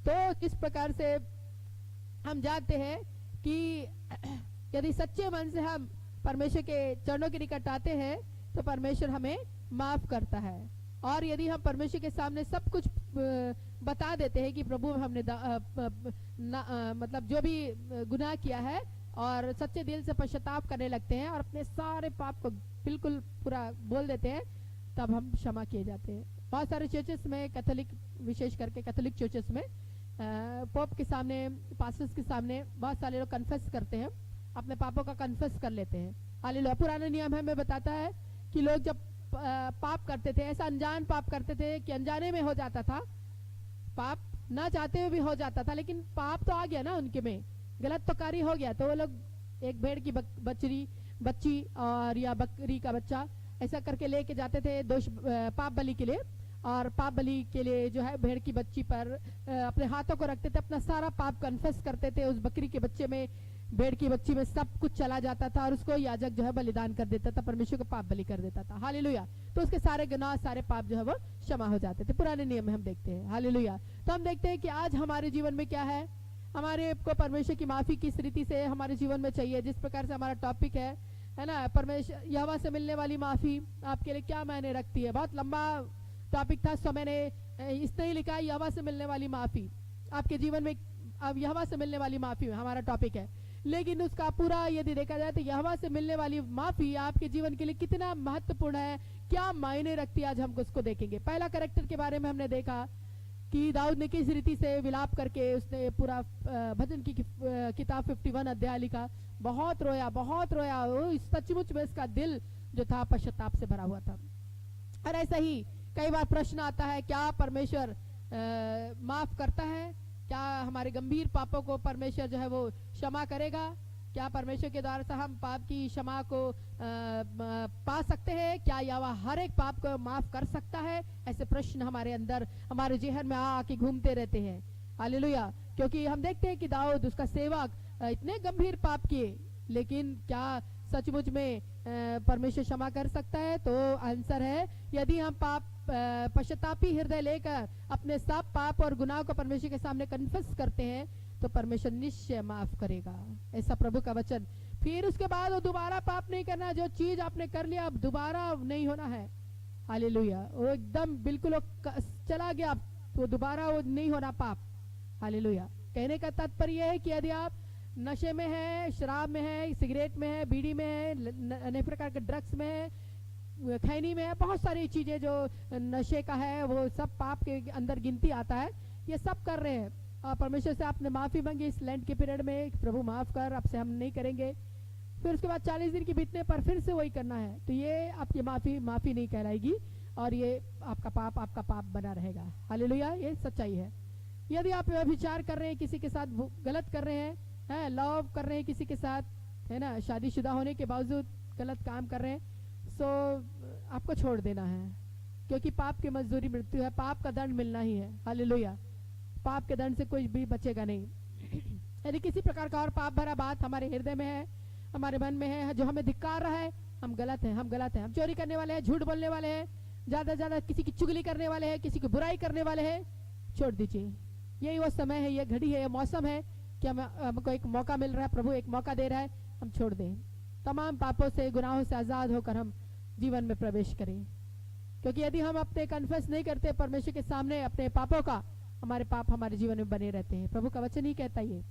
तो किस प्रकार से हम जानते हैं कि यदि सच्चे मन से हम परमेश्वर के चरणों के निकट आते हैं तो परमेश्वर हमें माफ करता है। और यदि हम परमेश्वर के सामने सब कुछ बता देते हैं कि प्रभु हमने मतलब जो भी गुनाह किया है और सच्चे दिल से पश्चाताप करने लगते हैं और अपने सारे पाप को बिल्कुल पूरा बोल देते हैं, तब हम क्षमा किए जाते हैं। बहुत सारे चर्चेस में, कैथोलिक विशेष करके कैथोलिक चर्चेस में पोप के सामने, पास्टर्स के सामने बहुत सारे लोग कन्फेस करते हैं, अपने पापों का कन्फेस कर लेते हैं। हालेलुया। पुराना नियम हमें बताता है कि लोग जब पाप करते थे, ऐसा अनजान पाप करते थे कि अनजाने में हो जाता था, पाप ना चाहते हुए भी हो जाता था, लेकिन पाप तो आ गया ना उनके में, गलत तो कार्य हो गया, तो वो लोग एक भेड़ की बच्ची और या बकरी का बच्चा ऐसा करके लेके जाते थे पाप बलि के लिए, और पाप बलि के लिए जो है भेड़ की बच्ची पर अपने हाथों को रखते थे, अपना सारा पाप कन्फेस करते थे, उस बकरी के बच्चे में, भेड़ की बच्ची में सब कुछ चला जाता था और उसको याजक जो है बलिदान कर देता था, परमेश्वर को पाप बलि कर देता था। हालेलुया। तो उसके सारे गुनाह, सारे पाप जो है वो क्षमा हो जाते थे। पुराने नियम में हम देखते हैं। हालेलुया। तो हम देखते हैं कि आज हमारे जीवन में क्या है, हमारे को परमेश्वर की माफी किस रीति से हमारे जीवन में चाहिए। जिस प्रकार से हमारा टॉपिक है ना, परमेश्वर यहोवा से मिलने वाली माफी आपके लिए क्या मायने रखती है। बहुत लंबा टॉपिक था, सो मैंने इसने ही लिखा है यहोवा से मिलने वाली माफी आपके जीवन में। अब यहोवा से मिलने वाली माफी हमारा टॉपिक है। लेकिन उसका पूरा यदि देखा जाए तो यहोवा से मिलने वाली माफी आपके जीवन के लिए कितना महत्वपूर्ण है, क्या मायने रखती है, आज हम उसको देखेंगे। पहला कैरेक्टर के बारे में हमने देखा कि दाऊद ने किस रीति से विलाप करके उसने पूरा भजन की किताब 51 अध्याय लिखा। बहुत रोया, बहुत रोया, सचमुच में इसका दिल जो था पश्चाताप से भरा हुआ था। और ऐसा ही कई बार प्रश्न आता है, क्या परमेश्वर माफ करता है? क्या हमारे गंभीर पापों को परमेश्वर जो है वो क्षमा करेगा? क्या परमेश्वर के द्वारा से हम पाप की क्षमा को पा सकते हैं? क्या यहोवा हर एक पाप को माफ कर सकता है? ऐसे प्रश्न हमारे अंदर, हमारे जेहन में आके घूमते रहते हैं। हालेलुया। क्योंकि हम देखते हैं कि दाऊद उसका सेवक इतने गंभीर पाप किए, लेकिन क्या सचमुच में परमेश्वर क्षमा कर सकता है? तो आंसर है, यदि हम पाप पश्चातापी हृदय लेकर अपने सब पाप और गुनाह को परमेश्वर के सामने कन्फेस करते हैं तो परमेश्वर निश्चय माफ करेगा। ऐसा प्रभु का वचन। फिर उसके बाद वो दोबारा पाप नहीं करना। जो चीज आपने कर लिया अब दोबारा नहीं होना है। हालेलुया। वो एकदम बिल्कुल चला गया, तो दोबारा वो नहीं होना पाप। हालेलुया। कहने का तात्पर्य है कि यदि आप नशे में है, शराब में है, सिगरेट में है, बीड़ी में है, अनेक प्रकार के ड्रग्स में है, खैनी में है, बहुत सारी चीजें जो नशे का है, वो सब पाप के अंदर गिनती आता है। ये सब कर रहे हैं और परमेश्वर से आपने माफी मांगी इस लेंट के पीरियड में, प्रभु माफ कर, अब से हम नहीं करेंगे। फिर उसके बाद 40 दिन के बीतने पर फिर से वही करना है, तो ये आपकी माफी नहीं कहलाएगी और ये आपका पाप बना रहेगा। हालेलुया। ये सच्चाई है। यदि आप व्यभिचार कर रहे हैं, किसी के साथ गलत कर रहे हैं, लव कर रहे हैं किसी के साथ, है ना, शादीशुदा होने के बावजूद गलत काम कर रहे हैं, सो आपको छोड़ देना है, क्योंकि पाप की मजदूरी मृत्यु है, पाप का दंड मिलना ही है। हालेलुया। पाप के दंड से कोई भी बचेगा नहीं। यदि किसी प्रकार का और पाप भरा बात हमारे हृदय में है, हमारे मन में है, जो हमें धिक्कार रहा है, हम गलत हैं, हम चोरी करने वाले हैं, झूठ बोलने वाले हैं, ज्यादा ज्यादा किसी की चुगली करने वाले हैं, किसी की बुराई करने वाले हैं, छोड़ दीजिए। यही वो समय है, ये घड़ी है, ये मौसम है कि हमको एक मौका मिल रहा है, प्रभु एक मौका दे रहा है, हम छोड़ दें। तमाम पापों से, गुनाहों से आजाद होकर हम जीवन में प्रवेश करें। क्योंकि यदि हम अपने कन्फेस नहीं करते परमेश्वर के सामने अपने पापों का, हमारे पाप हमारे जीवन में बने रहते हैं। प्रभु का वचन ही कहता है।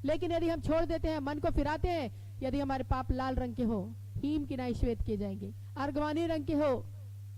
लेकिन यदि हम छोड़ देते हैं, मन को फिराते हैं, यदि हमारे पाप लाल रंग के हो, हीम की नाई श्वेत किए जाएंगे। अर्गवानी रंग के हो,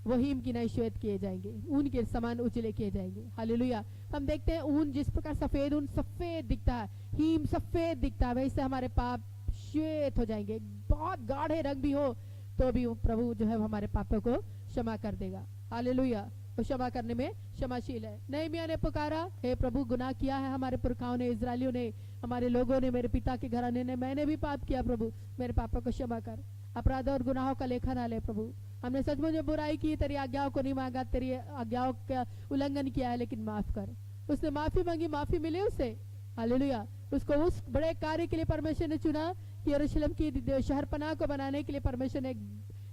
वो हीम की नाई श्वेत किए जाएंगे, ऊन के समान उजले किए जाएंगे। हालेलुया। हम देखते हैं ऊन जिस प्रकार सफेद ऊन सफेद दिखता है, हीम सफेद दिखता है, वैसे हमारे पाप श्वेत हो जाएंगे। बहुत गाढ़े रंग भी हो तो भी प्रभु जो है हमारे पापों को क्षमा कर देगा। हालेलुया। वो क्षमा करने में क्षमाशील है। नहमीया ने पुकारा, हे प्रभु, गुनाह किया है हमारे पुरखाओं ने, इजरायलियों ने, हमारे लोगों ने, मेरे पिता के घराने ने, मैंने भी पाप किया प्रभु, मेरे पापों को क्षमा कर। अपराधों और गुनाहों का लेखा ना ले प्रभु। हमने सचमुच में बुराई की, तेरी आज्ञाओं को नहीं मांगा, तेरी आज्ञाओं का उल्लंघन किया है, लेकिन माफ कर। उसने माफी मांगी, माफी मिली उसे। हालेलुया। उसको उस बड़े कार्य के लिए परमेश्वर ने चुना कि यरूशलेम की शहरपनाह को बनाने के लिए परमेश्वर ने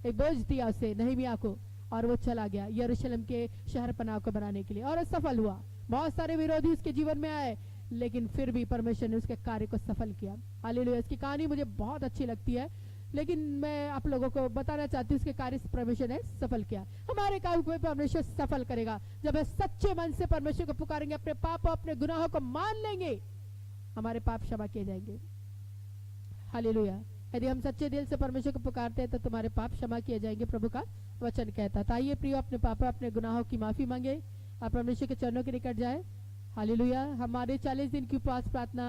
एक बोझ दिया उसे, नहमीया को, और वो चला गया यरूशलेम के शहरपनाह को बनाने के लिए, और सफल हुआ। बहुत सारे विरोधी उसके जीवन में आए, लेकिन फिर भी परमेश्वर ने उसके कार्य को सफल किया। हालेलुया। इसकी कहानी मुझे बहुत अच्छी लगती है, लेकिन मैं आप लोगों को बताना चाहती हूँ उसके कार्य परमेश्वर ने सफल किया। हमारे काम को परमेश्वर सफल करेगा जब हम सच्चे मन से परमेश्वर को पुकारेंगे, अपने पाप और अपने गुनाहों को मान लेंगे, हमारे पाप क्षमा किए जाएंगे। हालेलुया। यदि हम सच्चे दिल से परमेश्वर को पुकारते हैं तो तुम्हारे पाप क्षमा किए जाएंगे, प्रभु का वचन कहता था। आइए प्रियो, अपने पाप अपने गुनाहों की माफी मांगे, आप परमेश्वर के चरणों के निकट जाए। हालेलुया। हमारे 40 दिन की उपवास प्रार्थना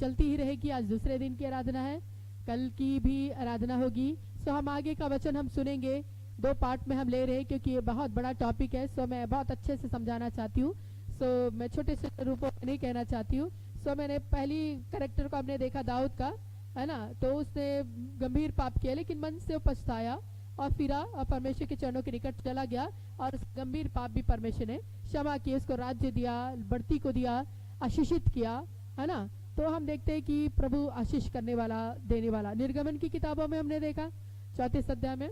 चलती ही रहेगी। आज दूसरे दिन की आराधना है, कल की भी आराधना होगी। सो हम आगे का वचन हम सुनेंगे, 2 पार्ट में हम ले रहे हैं, क्योंकि ये बहुत बड़ा टॉपिक है। सो मैं बहुत अच्छे से समझाना चाहती हूँ, सो मैं छोटे से रूपों में नहीं कहना चाहती हूँ। सो मैंने पहली कैरेक्टर को हमने देखा दाऊद का, है ना, तो उसने गंभीर पाप किया, लेकिन मन से पछताया और फिरा और परमेश्वर के चरणों के निकट चला गया, और उस गंभीर पाप भी परमेश्वर ने क्षमा किया, उसको राज्य दिया, बढ़ती को दिया, आशीषित किया, है ना। तो हम देखते हैं कि प्रभु आशीष करने वाला, देने वाला। निर्गमन की किताबों में हमने देखा 34 अध्याय में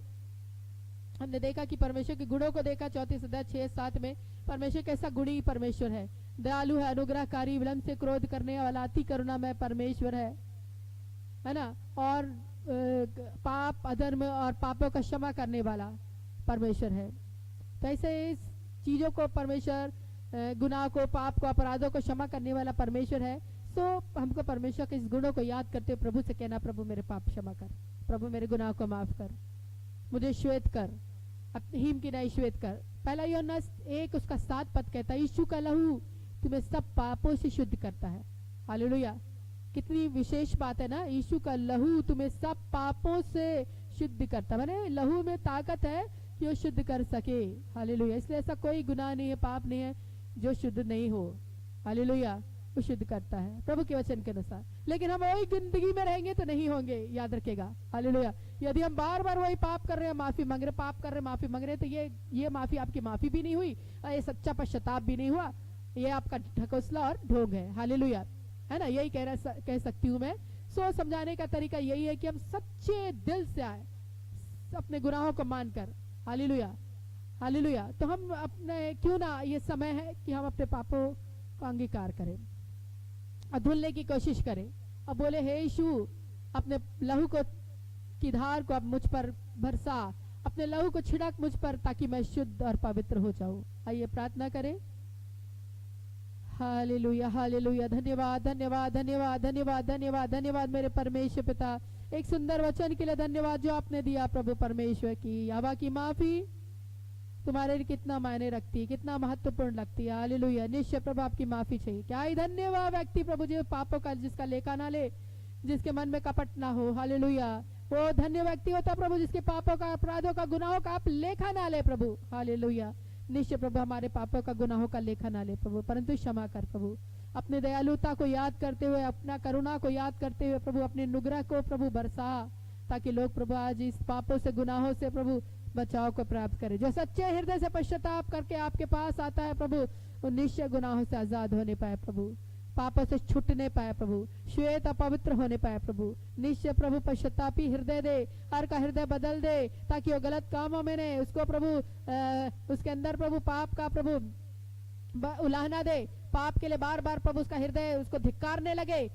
हमने देखा कि परमेश्वर के गुणों को देखा। 34 अध्याय 6-7 में परमेश्वर कैसा गुणी परमेश्वर है, दयालु है, अनुग्रहकारी, विलंब से क्रोध करने वाला, अति करुणामय परमेश्वर है ना, और पाप, अधर्म और पापों का क्षमा करने वाला परमेश्वर है। तो ऐसे इस चीजों को परमेश्वर, गुनाह को, पाप को, अपराधों को क्षमा करने वाला परमेश्वर है। सो हमको परमेश्वर के इस गुणों को याद करते हुए प्रभु से कहना, प्रभु मेरे पाप क्षमा कर, प्रभु मेरे गुनाह को माफ कर, मुझे श्वेत कर, अपनी हिम की नई श्वेत कर। पहला यूहन्ना 1 उसका 7 पद कहता है, यीशु का लहू तुम्हें सब पापों से शुद्ध करता है। हालेलुया, कितनी विशेष बात है ना, यीशु का लहू तुम्हें सब पापों से शुद्ध करता है। मैंने लहू में ताकत है कि वो शुद्ध कर सके। हालेलुया, इसलिए ऐसा कोई गुनाह नहीं है, पाप नहीं है जो शुद्ध नहीं हो। हालेलुया, वो शुद्ध करता है प्रभु के वचन के अनुसार। लेकिन हम वही जिंदगी में रहेंगे तो नहीं होंगे, याद रखेगा। हालेलुया, यदि हम बार बार वही पाप कर रहे हैं, माफी मांग रहे, पाप कर रहे, माफी मांग रहे, तो ये माफी आपकी माफी भी नहीं हुई, ये सच्चा पश्चाताप भी नहीं हुआ, ये आपका ढकोसला और ढोंग है। हालेलुया, है ना, यही कह सकती हूँ मैं। सो समझाने का तरीका यही है कि हम सच्चे दिल से आए, अपने गुनाहों को मानकर। Hallelujah, hallelujah. तो हम अपने, क्यों ना ये समय है कि हम अपने पापों का अंगीकार करें और धुलने की कोशिश करें और बोले, हे यीशु, अपने लहू को की धार को अब मुझ पर बरसा, अपने लहू को छिड़क मुझ पर, ताकि मैं शुद्ध और पवित्र हो जाऊं। आइए प्रार्थना करें। Hallelujah, hallelujah. धन्यवाद, धन्यवाद, धन्यवाद, धन्यवाद, धन्यवाद, धन्यवाद मेरे परमेश्वर पिता, एक सुंदर वचन के लिए धन्यवाद जो आपने दिया प्रभु परमेश्वर। की यहोवा की माफी तुम्हारे लिए कितना मायने रखती है, कितना महत्वपूर्ण लगती है। हालेलुया, निश्चय प्रभु आपकी माफी चाहिए। क्या ही धन्यवाद व्यक्ति प्रभु जो पापों का, जिसका लेखा ना ले, जिसके मन में कपट ना हो। हालेलुया, वो धन्य व्यक्ति होता प्रभु जिसके पापों का, अपराधों का, गुनाहों का आप लेखा ना ले प्रभु। हालेलुया, निश्चय प्रभु हमारे पापों का, गुनाहों का लेखा ना ले प्रभु, परंतु क्षमा कर प्रभु। अपने दयालुता को याद करते हुए, अपना करुणा को याद करते हुए प्रभु अपने अनुग्रह को प्रभु बरसा, ताकि लोग प्रभु आज इस पापों से, गुनाहों से प्रभु बचाव को प्राप्त करे। जो सच्चे हृदय से पश्चाताप करके आपके पास आता है प्रभु, वो निश्चय गुनाहों से आजाद होने पाए प्रभु, पापों से छूटने पाए प्रभु, श्वेत अपवित्र होने पाए प्रभु। निश्चय प्रभु पश्चातापी हृदय दे, हर का हृदय बदल दे, ताकि वो गलत कामों में ने उसको प्रभु उसके अंदर प्रभु पाप का प्रभु उलाहना दे, पाप के लिए बार बार प्रभु उसका हृदय उसको धिक्कारने लगे,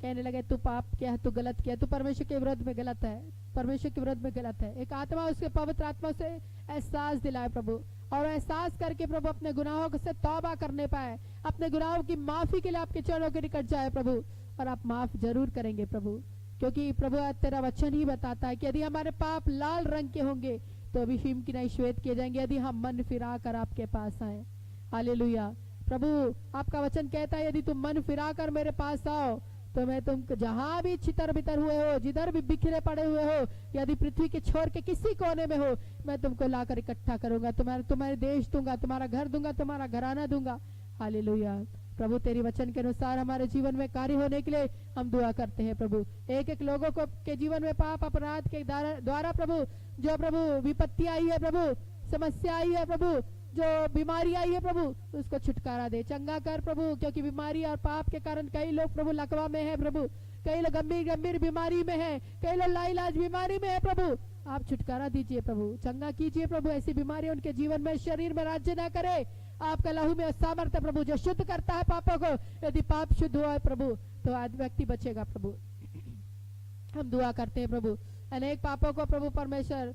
कहने लगे तू पाप किया है, तू गलत किया, तू परमेश्वर के विरोध में गलत है, परमेश्वर के विरोध में गलत है। एक आत्मा उसके पवित्र आत्मा से एहसास दिलाए प्रभु, और एहसास करके प्रभु अपने गुनाहों से तौबा करने पाए, अपने गुनाहों की माफी के लिए आपके चरणों के निकट जाए प्रभु। और आप माफ जरूर करेंगे प्रभु, क्योंकि प्रभु तेरा वचन ही बताता है कि यदि हमारे पाप लाल रंग के होंगे तो अभी हिम की नहीं श्वेत किए जाएंगे, यदि हम मन फिरा कर आपके पास आए। हालेलुया, प्रभु आपका वचन कहता है यदि तुम मन फिरा कर मेरे पास आओ तो मैं तुम जहां भी छितर बितर हुए हो, जिधर भी बिखरे पड़े हुए हो, यदि पृथ्वी के छोर के किसी कोने में हो, मैं तुमको लाकर इकट्ठा करूंगा, तुम्हारे देश दूंगा, तुम्हारा घर दूंगा, तुम्हारा घराना दूंगा। हालेलुया, प्रभु तेरी वचन के अनुसार हमारे जीवन में कार्य होने के लिए हम दुआ करते हैं प्रभु। एक एक लोगों को के जीवन में पाप अपराध के द्वारा प्रभु जो प्रभु विपत्ति आई है प्रभु, समस्या आई है प्रभु, जो बीमारी आई है प्रभु, उसको छुटकारा दे, चंगा कर प्रभु, क्योंकि बीमारी और पाप के कारण कई लोग प्रभु लकवा में है प्रभु, कई लोग गंभीर बीमारी में है, कई लोग लाइलाज बीमारी में है प्रभु। आप छुटकारा दीजिए प्रभु, चंगा कीजिए प्रभु, ऐसी बीमारी उनके जीवन में, शरीर में राज्य न करे। आपका लहू में सामर्थ्य प्रभु जो शुद्ध करता है पापों को, यदि पाप शुद्ध हुआ है प्रभु तो आज व्यक्ति बचेगा प्रभु। हम दुआ करते हैं प्रभु, अनेक पापों को प्रभु परमेश्वर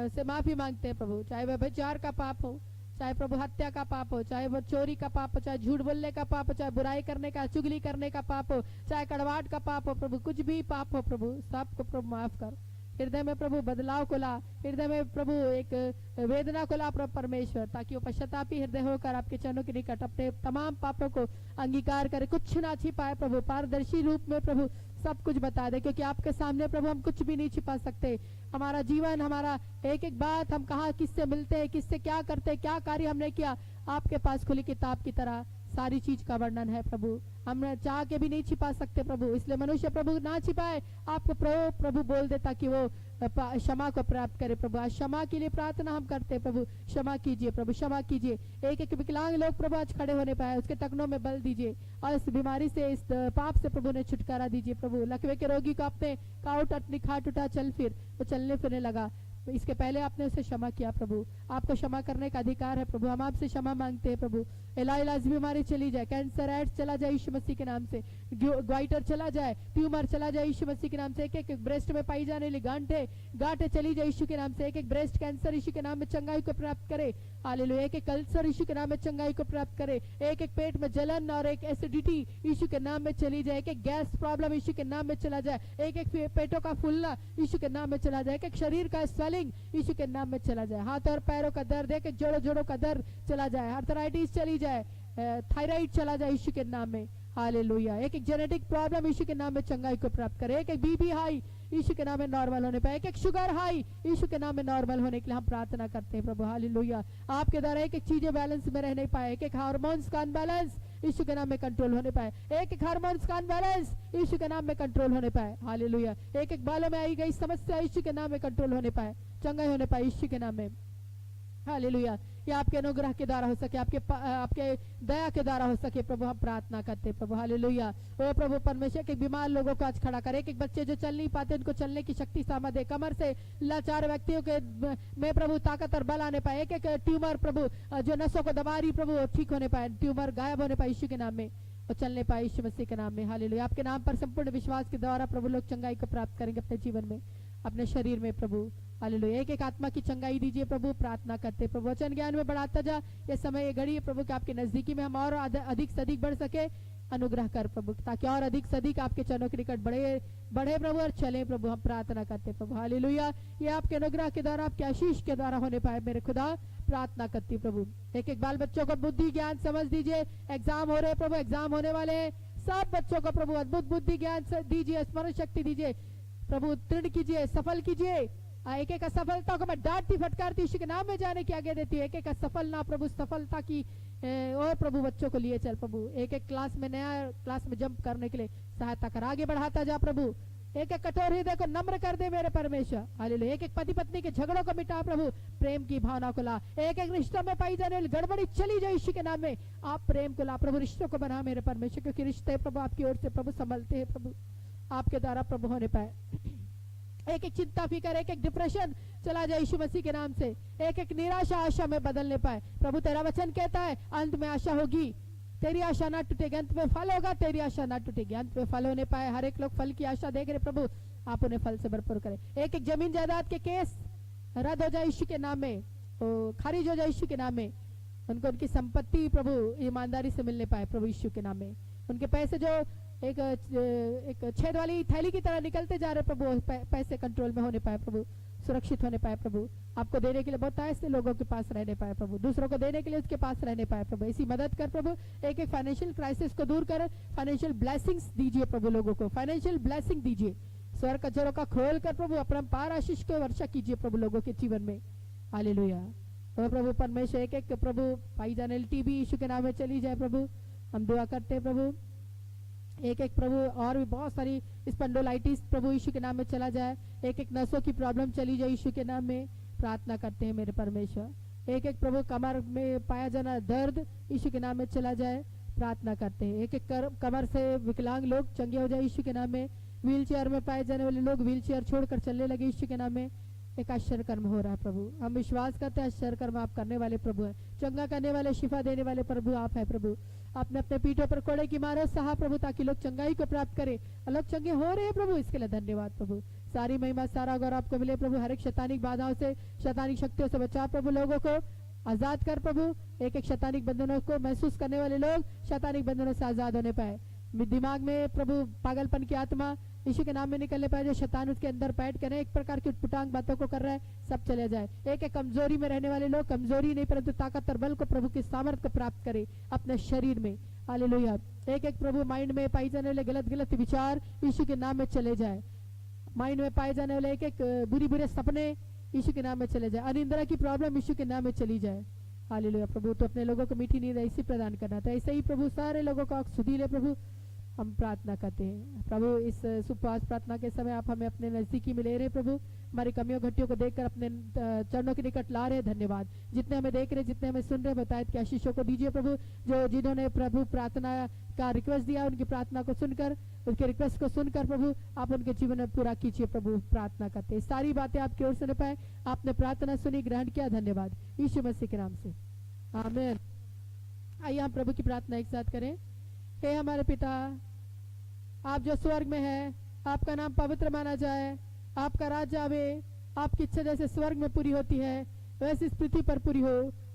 से माफी मांगते हैं प्रभु, चाहे वह व्यभिचार का पाप हो, चाहे प्रभु हत्या का पाप हो, चाहे वो चोरी का पाप हो, चाहे झूठ बोलने का पाप हो, चाहे बुराई करने का, चुगली करने का पाप हो, चाहे कड़वाहट का पाप हो प्रभु, कुछ भी पाप हो प्रभु, सबको प्रभु माफ कर। हृदय में प्रभु बदलाव को ला, हृदय में प्रभु एक वेदना को ला प्रभु परमेश्वर, ताकि वो पश्चातापी हृदय होकर आपके चरणों के निकट अपने तमाम पापों को अंगीकार करे, कुछ ना छिपाए प्रभु, पारदर्शी रूप में प्रभु सब कुछ बता दे, क्योंकि आपके सामने प्रभु हम कुछ भी नहीं छिपा सकते। हमारा जीवन, हमारा एक एक बात, हम कहाँ किससे मिलते हैं, किससे क्या करते हैं, क्या कार्य हमने किया, आपके पास खुली किताब की तरह सारी चीज का वर्णन है प्रभु, हम चाह के भी नहीं छिपा सकते प्रभु। इसलिए मनुष्य प्रभु ना छिपाए, आपको प्रभु बोल दे, ताकि वो क्षमा को प्राप्त करे प्रभु। आज क्षमा के लिए प्रार्थना हम करते हैं प्रभु, क्षमा कीजिए प्रभु, क्षमा कीजिए। एक एक विकलांग लोग प्रभु आज खड़े होने पाए, उसके टखनों में बल दीजिए, और इस बीमारी से, इस पाप से प्रभु ने छुटकारा दीजिए प्रभु। लकवे के रोगी को आपने काउट निखाट उठा, चल फिर, वो चलने फिरने लगा, इसके पहले आपने उसे क्षमा किया प्रभु, आपको क्षमा करने का अधिकार है प्रभु, हम आपसे क्षमा मांगते हैं प्रभु। इलाज बीमारी चली जाए, कैंसर एड्स चला जाए यीशु मसीह के नाम से, ग्वाइटर चला जाए, ट्यूमर चला जाए यीशु मसीह के नाम से, एक एक ब्रेस्ट में पाई जाने वाली गांठे चली जाए यीशु के नाम से, एक एक ब्रेस्ट कैंसर यीशु के नाम में चंगाई को प्राप्त करे। हालेलुया। एक एक अल्सर यीशु के नाम में चंगाई को प्राप्त करे, एक एक पेट में जलन और एक एसिडिटी यीशु के नाम में चली जाए, एक एक गैस प्रॉब्लम यीशु के नाम में चला जाए, एक एक पेटों का फूलना यीशु के नाम में चला जाए, एक एक शरीर का स्वेलिंग यीशु के नाम में चला जाए, हाथ और पैरों का दर्द, एक एक जोड़ों का दर्द चला जाए, आर्थराइटिस चली जाए, थायराइड चला जाए यीशु के नाम में। हालेलुया। एक एक जेनेटिक प्रॉब्लम यीशु के नाम में चंगाई को प्राप्त करे, एक एक बीपी हाई यीशु के नाम में नॉर्मल होने पाए, एक एक शुगर हाई यीशु के नाम में नॉर्मल होने के लिए हम प्रार्थना करते हैं प्रभु। हालेलुया। आपके द्वारा एक एक चीजें बैलेंस में रहने पाए, एक एक हार्मोन्स का अनबैलेंस यीशु के नाम में कंट्रोल होने पाए, एक एक हार्मोन्स का अनबैलेंस यीशु के नाम में कंट्रोल होने पाए। हालेलुया। एक एक बालों में आई गई समस्या यीशु के नाम में कंट्रोल होने पाए, चंगाई होने पाए यीशु के नाम में। हालेलुया। ये आपके अनुग्रह के द्वारा हो सके, आपके दया के द्वारा हो सके प्रभु, हम प्रार्थना करते हैं प्रभु। हालेलुया। ओ प्रभु परमेश्वर के बीमार लोगों को आज खड़ा करे, एक एक बच्चे जो चल नहीं पाते उनको चलने की शक्ति सामर्थ्य, कमर से लाचार व्यक्तियों के में प्रभु ताकत और बल आने पाए, एक एक ट्यूमर प्रभु जो नसों को दबा रही प्रभु ठीक होने पाए, ट्यूमर गायब होने पाए यीशु के नाम में और चलने पाए यीशु मसीह के नाम में। हालेलुया। आपके नाम पर संपूर्ण विश्वास के द्वारा प्रभु लोग चंगाई को प्राप्त करेंगे अपने जीवन में, अपने शरीर में प्रभु। हालेलुया। एक एक आत्मा की चंगाई दीजिए प्रभु, प्रार्थना करते प्रभु। वचन ज्ञान में बढ़ाता जा, ये समय ये घड़ी है प्रभु कि आपके नजदीकी में हम और अधिक से अधिक बढ़ सके, अनुग्रह कर प्रभु, ताकि और अधिक से अधिक आपके चरणों के निकट बढ़े प्रभु और चले प्रभु, हम प्रार्थना करते प्रभु। हालेलुया। ये आपके अनुग्रह के द्वारा, आपके आशीष के द्वारा होने पाए मेरे खुदा, प्रार्थना करती प्रभु। एक एक बाल बच्चों को बुद्धि ज्ञान समझ दीजिए, एग्जाम हो रहे प्रभु, एग्जाम होने वाले सब बच्चों को प्रभु अद्भुत बुद्धि ज्ञान दीजिए, स्मरण शक्ति दीजिए प्रभु, उत्तीर्ण कीजिए, सफल कीजिए। एक एक असफलता को मैं डांटती फटकारती यीशु के नाम में जाने की आगे देती हूँ। एक एक असफल ना प्रभु सफलता की और प्रभु बच्चों को लिए चल प्रभु, एक एक क्लास में नया क्लास में जंप करने के लिए सहायता कर, आगे बढ़ाता जा प्रभु। एक एक कठोर हृदय को नम्र कर दे मेरे परमेश्वर। हालेलुया। एक एक पति पत्नी के झगड़ों को मिटा प्रभु, प्रेम की भावना को ला। एक एक रिश्तों में पाई जाने वाली गड़बड़ी चली जाए यीशु के नाम में, आप प्रेम को ला प्रभु, रिश्तों को बना मेरे परमेश्वर, क्योंकि रिश्ते प्रभु आपकी ओर से प्रभु संभलते हैं प्रभु, आपके द्वारा प्रभु होने पाए। एक एक चिंता फिकर, एक एक डिप्रेशन चला जाए यीशु मसीह के नाम से, एक एक निराशा आशा में बदलने पाए प्रभु। तेरा वचन कहता है अंत में आशा होगी, तेरी आशा ना टूटेगी, अंत में फल होगा, तेरी आशा ना टूटेगी, अंत में फल होने पाए। हर एक लोग फल की आशा देख रहे प्रभु, आप उन्हें फल से भरपूर करें। एक एक जमीन जायदाद के केस रद्द हो जाए यीशु के नाम में, खारिज हो जाए यीशु के नाम में, उनको उनकी संपत्ति प्रभु ईमानदारी से मिलने पाए प्रभु यीशु के नाम में। उनके पैसे जो एक छेद वाली थैली की तरह निकलते जा रहे प्रभु, पैसे कंट्रोल में होने पाए प्रभु, सुरक्षित होने पाए प्रभु, आपको देने के लिए बहुत ऐसे लोगों के पास रहने पाए प्रभु, दूसरों को देने के लिए उसके पास रहने पाए प्रभु। इसी मदद कर प्रभु, एक एक फाइनेंशियल क्राइसिस को दूर कर, फाइनेंशियल ब्लेसिंग्स दीजिए प्रभु, लोगों को फाइनेंशियल ब्लेसिंग दीजिए, स्वर कचरों का खोल कर प्रभु अपरंपार आशीष को वर्षा कीजिए प्रभु लोगों के जीवन में। हालेलुया। तो प्रभु परमेश्वर एक एक प्रभु पाई जाने टीबी यीशु के नाम में चली जाए प्रभु, हम दुआ करते हैं प्रभु। एक एक प्रभु और भी बहुत सारी स्पंडोलाइटिस प्रभु यीशु के नाम में चला जाए, एक एक नसों की प्रॉब्लम चली जाए यीशु के नाम में, प्रार्थना करते हैं मेरे परमेश्वर। एक एक प्रभु कमर में पाया जाना दर्द यीशु के नाम में चला जाए, प्रार्थना करते हैं। एक एक कमर से विकलांग लोग चंगे हो जाए यीशु के नाम में, व्हील चेयर में पाए जाने वाले लोग व्हील चेयर छोड़कर चलने लगे यीशु के नाम में। एक आश्चर्य कर्म हो रहा है प्रभु, हम विश्वास करते हैं आश्चर्य कर्म आप करने वाले प्रभु हैं, चंगा करने वाले, शिफा देने वाले प्रभु आप है प्रभु। आपने अपने पीठों पर कोड़े की मारो सहा प्रभु, ताकि लोग चंगाई को प्राप्त करें, लोग चंगे हो रहे हैं प्रभु, इसके लिए धन्यवाद प्रभु। सारी महिमा सारा गौरव आपको मिले प्रभु, हर एक शैतानिक बाधाओं से, शैतानिक शक्तियों से बचा प्रभु, लोगों को आजाद कर प्रभु। एक एक शैतानिक बंधनों को महसूस करने वाले लोग शैतानिक बंधनों से आजाद होने पाए। दिमाग में प्रभु पागलपन की आत्मा यीशु के नाम में निकलने पाए, जो शैतान उसके अंदर बैठ कर एक प्रकार की उटपटांग बातों को कर रहा है, सब चले जाए। एक एक कमजोरी में रहने वाले लोग कमजोरी नहीं परंतु ताकत और बल को प्रभु की सामर्थ्य को प्राप्त करे अपने शरीर में। हालेलुया। एक एक प्रभु माइंड में पाई जाने वाले गलत गलत विचार यीशु के नाम में चले जाए, माइंड में पाए जाने वाले एक एक बुरी बुरे सपने यीशु के नाम में चले जाए, अनिंद्रा की प्रॉब्लम यीशु के नाम में चली जाए। हालेलुया। प्रभु तो अपने लोगों को मीठी नींद ऐसी प्रदान करना था, ऐसे ही प्रभु सारे लोगों को सुधी ले प्रभु, हम प्रार्थना करते हैं प्रभु। इस सुपवास प्रार्थना के समय आप हमें अपने नजदीकी में ले रहे प्रभु, हमारी कमियों घटियों को देखकर अपने चरणों के निकट ला रहे, धन्यवाद। जितने हमें देख रहे, जितने हमें सुन रहे, बताए कि आशीषों को दीजिए प्रभु, जो जिन्होंने प्रभु प्रार्थना का रिक्वेस्ट दिया उनकी प्रार्थना को सुनकर, उनके रिक्वेस्ट को सुनकर प्रभु आप उनके जीवन में पूरा कीजिए प्रभु, प्रार्थना करते हैं। सारी बातें आपकी ओर सुन पाए, आपने प्रार्थना सुनी, ग्रहण किया, धन्यवाद यीशु मसीह के नाम से, आमीन। आइए हम प्रभु की प्रार्थना एक साथ करें। हे हमारे पिता, आप जो स्वर्ग में है, आपका नाम पवित्र माना जाए, आपका राज्य आवे, आपकी इच्छा जैसे स्वर्ग में पूरी होती है वैसे इस पृथ्वी पर पूरी हो।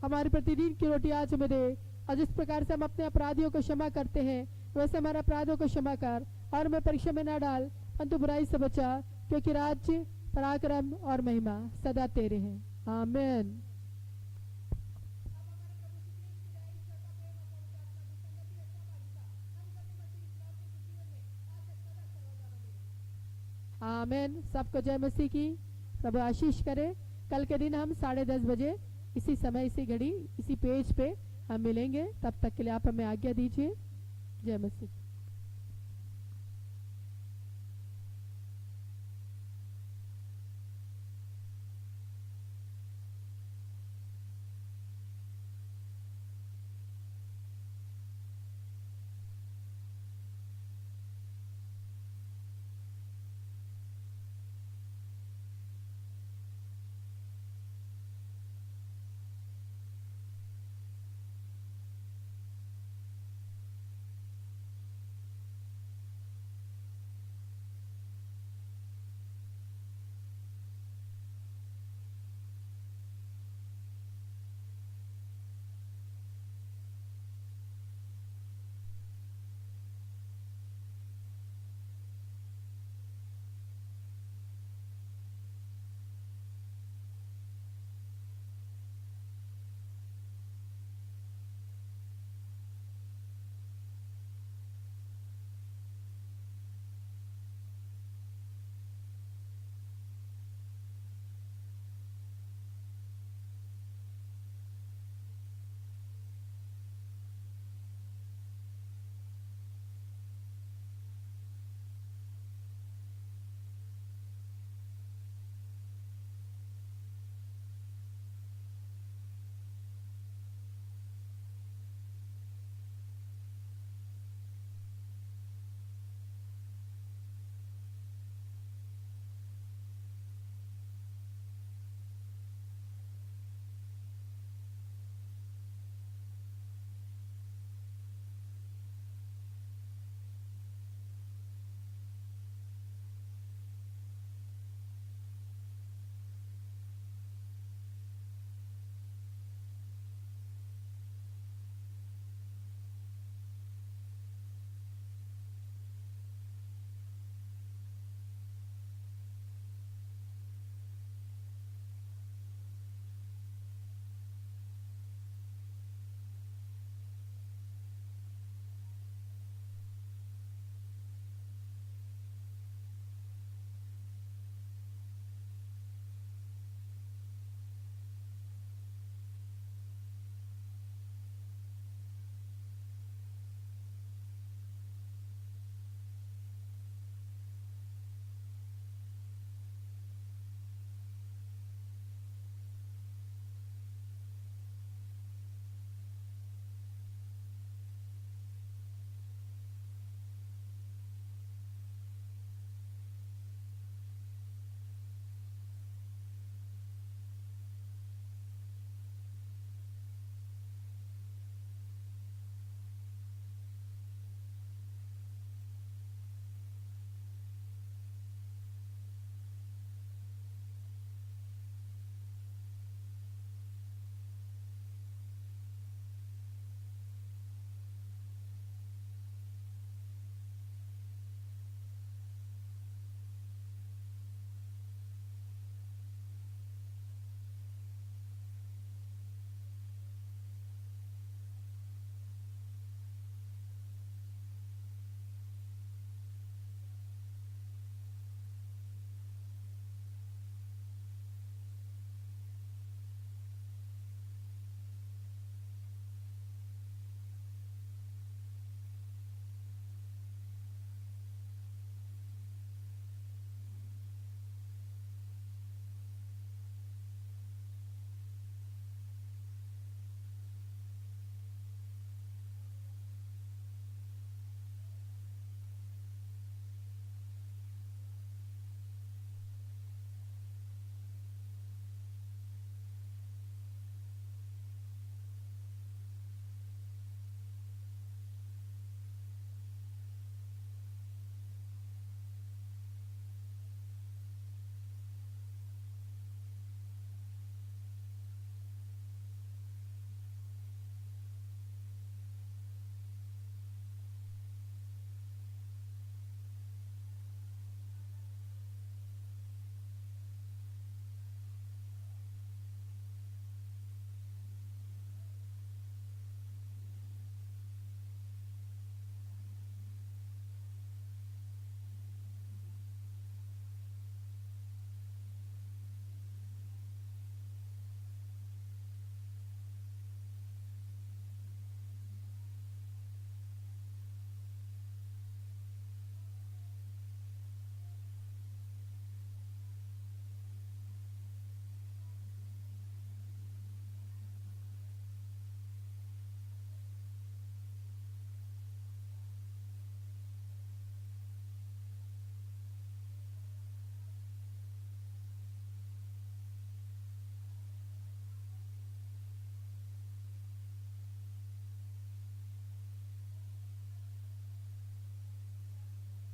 हमारी प्रतिदिन की रोटी आज हमें दे, और जिस प्रकार से हम अपने अपराधियों को क्षमा करते हैं वैसे हमारे अपराधों को क्षमा कर, और हमें परीक्षा में न डाल परंतु बुराई से बचा, क्योंकि राज्य, पराक्रम और महिमा सदा तेरे हैं। आमीन। आमीन। सबको जय मसीह की। प्रभु आशीष करे। कल के दिन हम 10:30 बजे इसी समय, इसी घड़ी, इसी पेज पे हम मिलेंगे। तब तक के लिए आप हमें आज्ञा दीजिए। जय मसीह।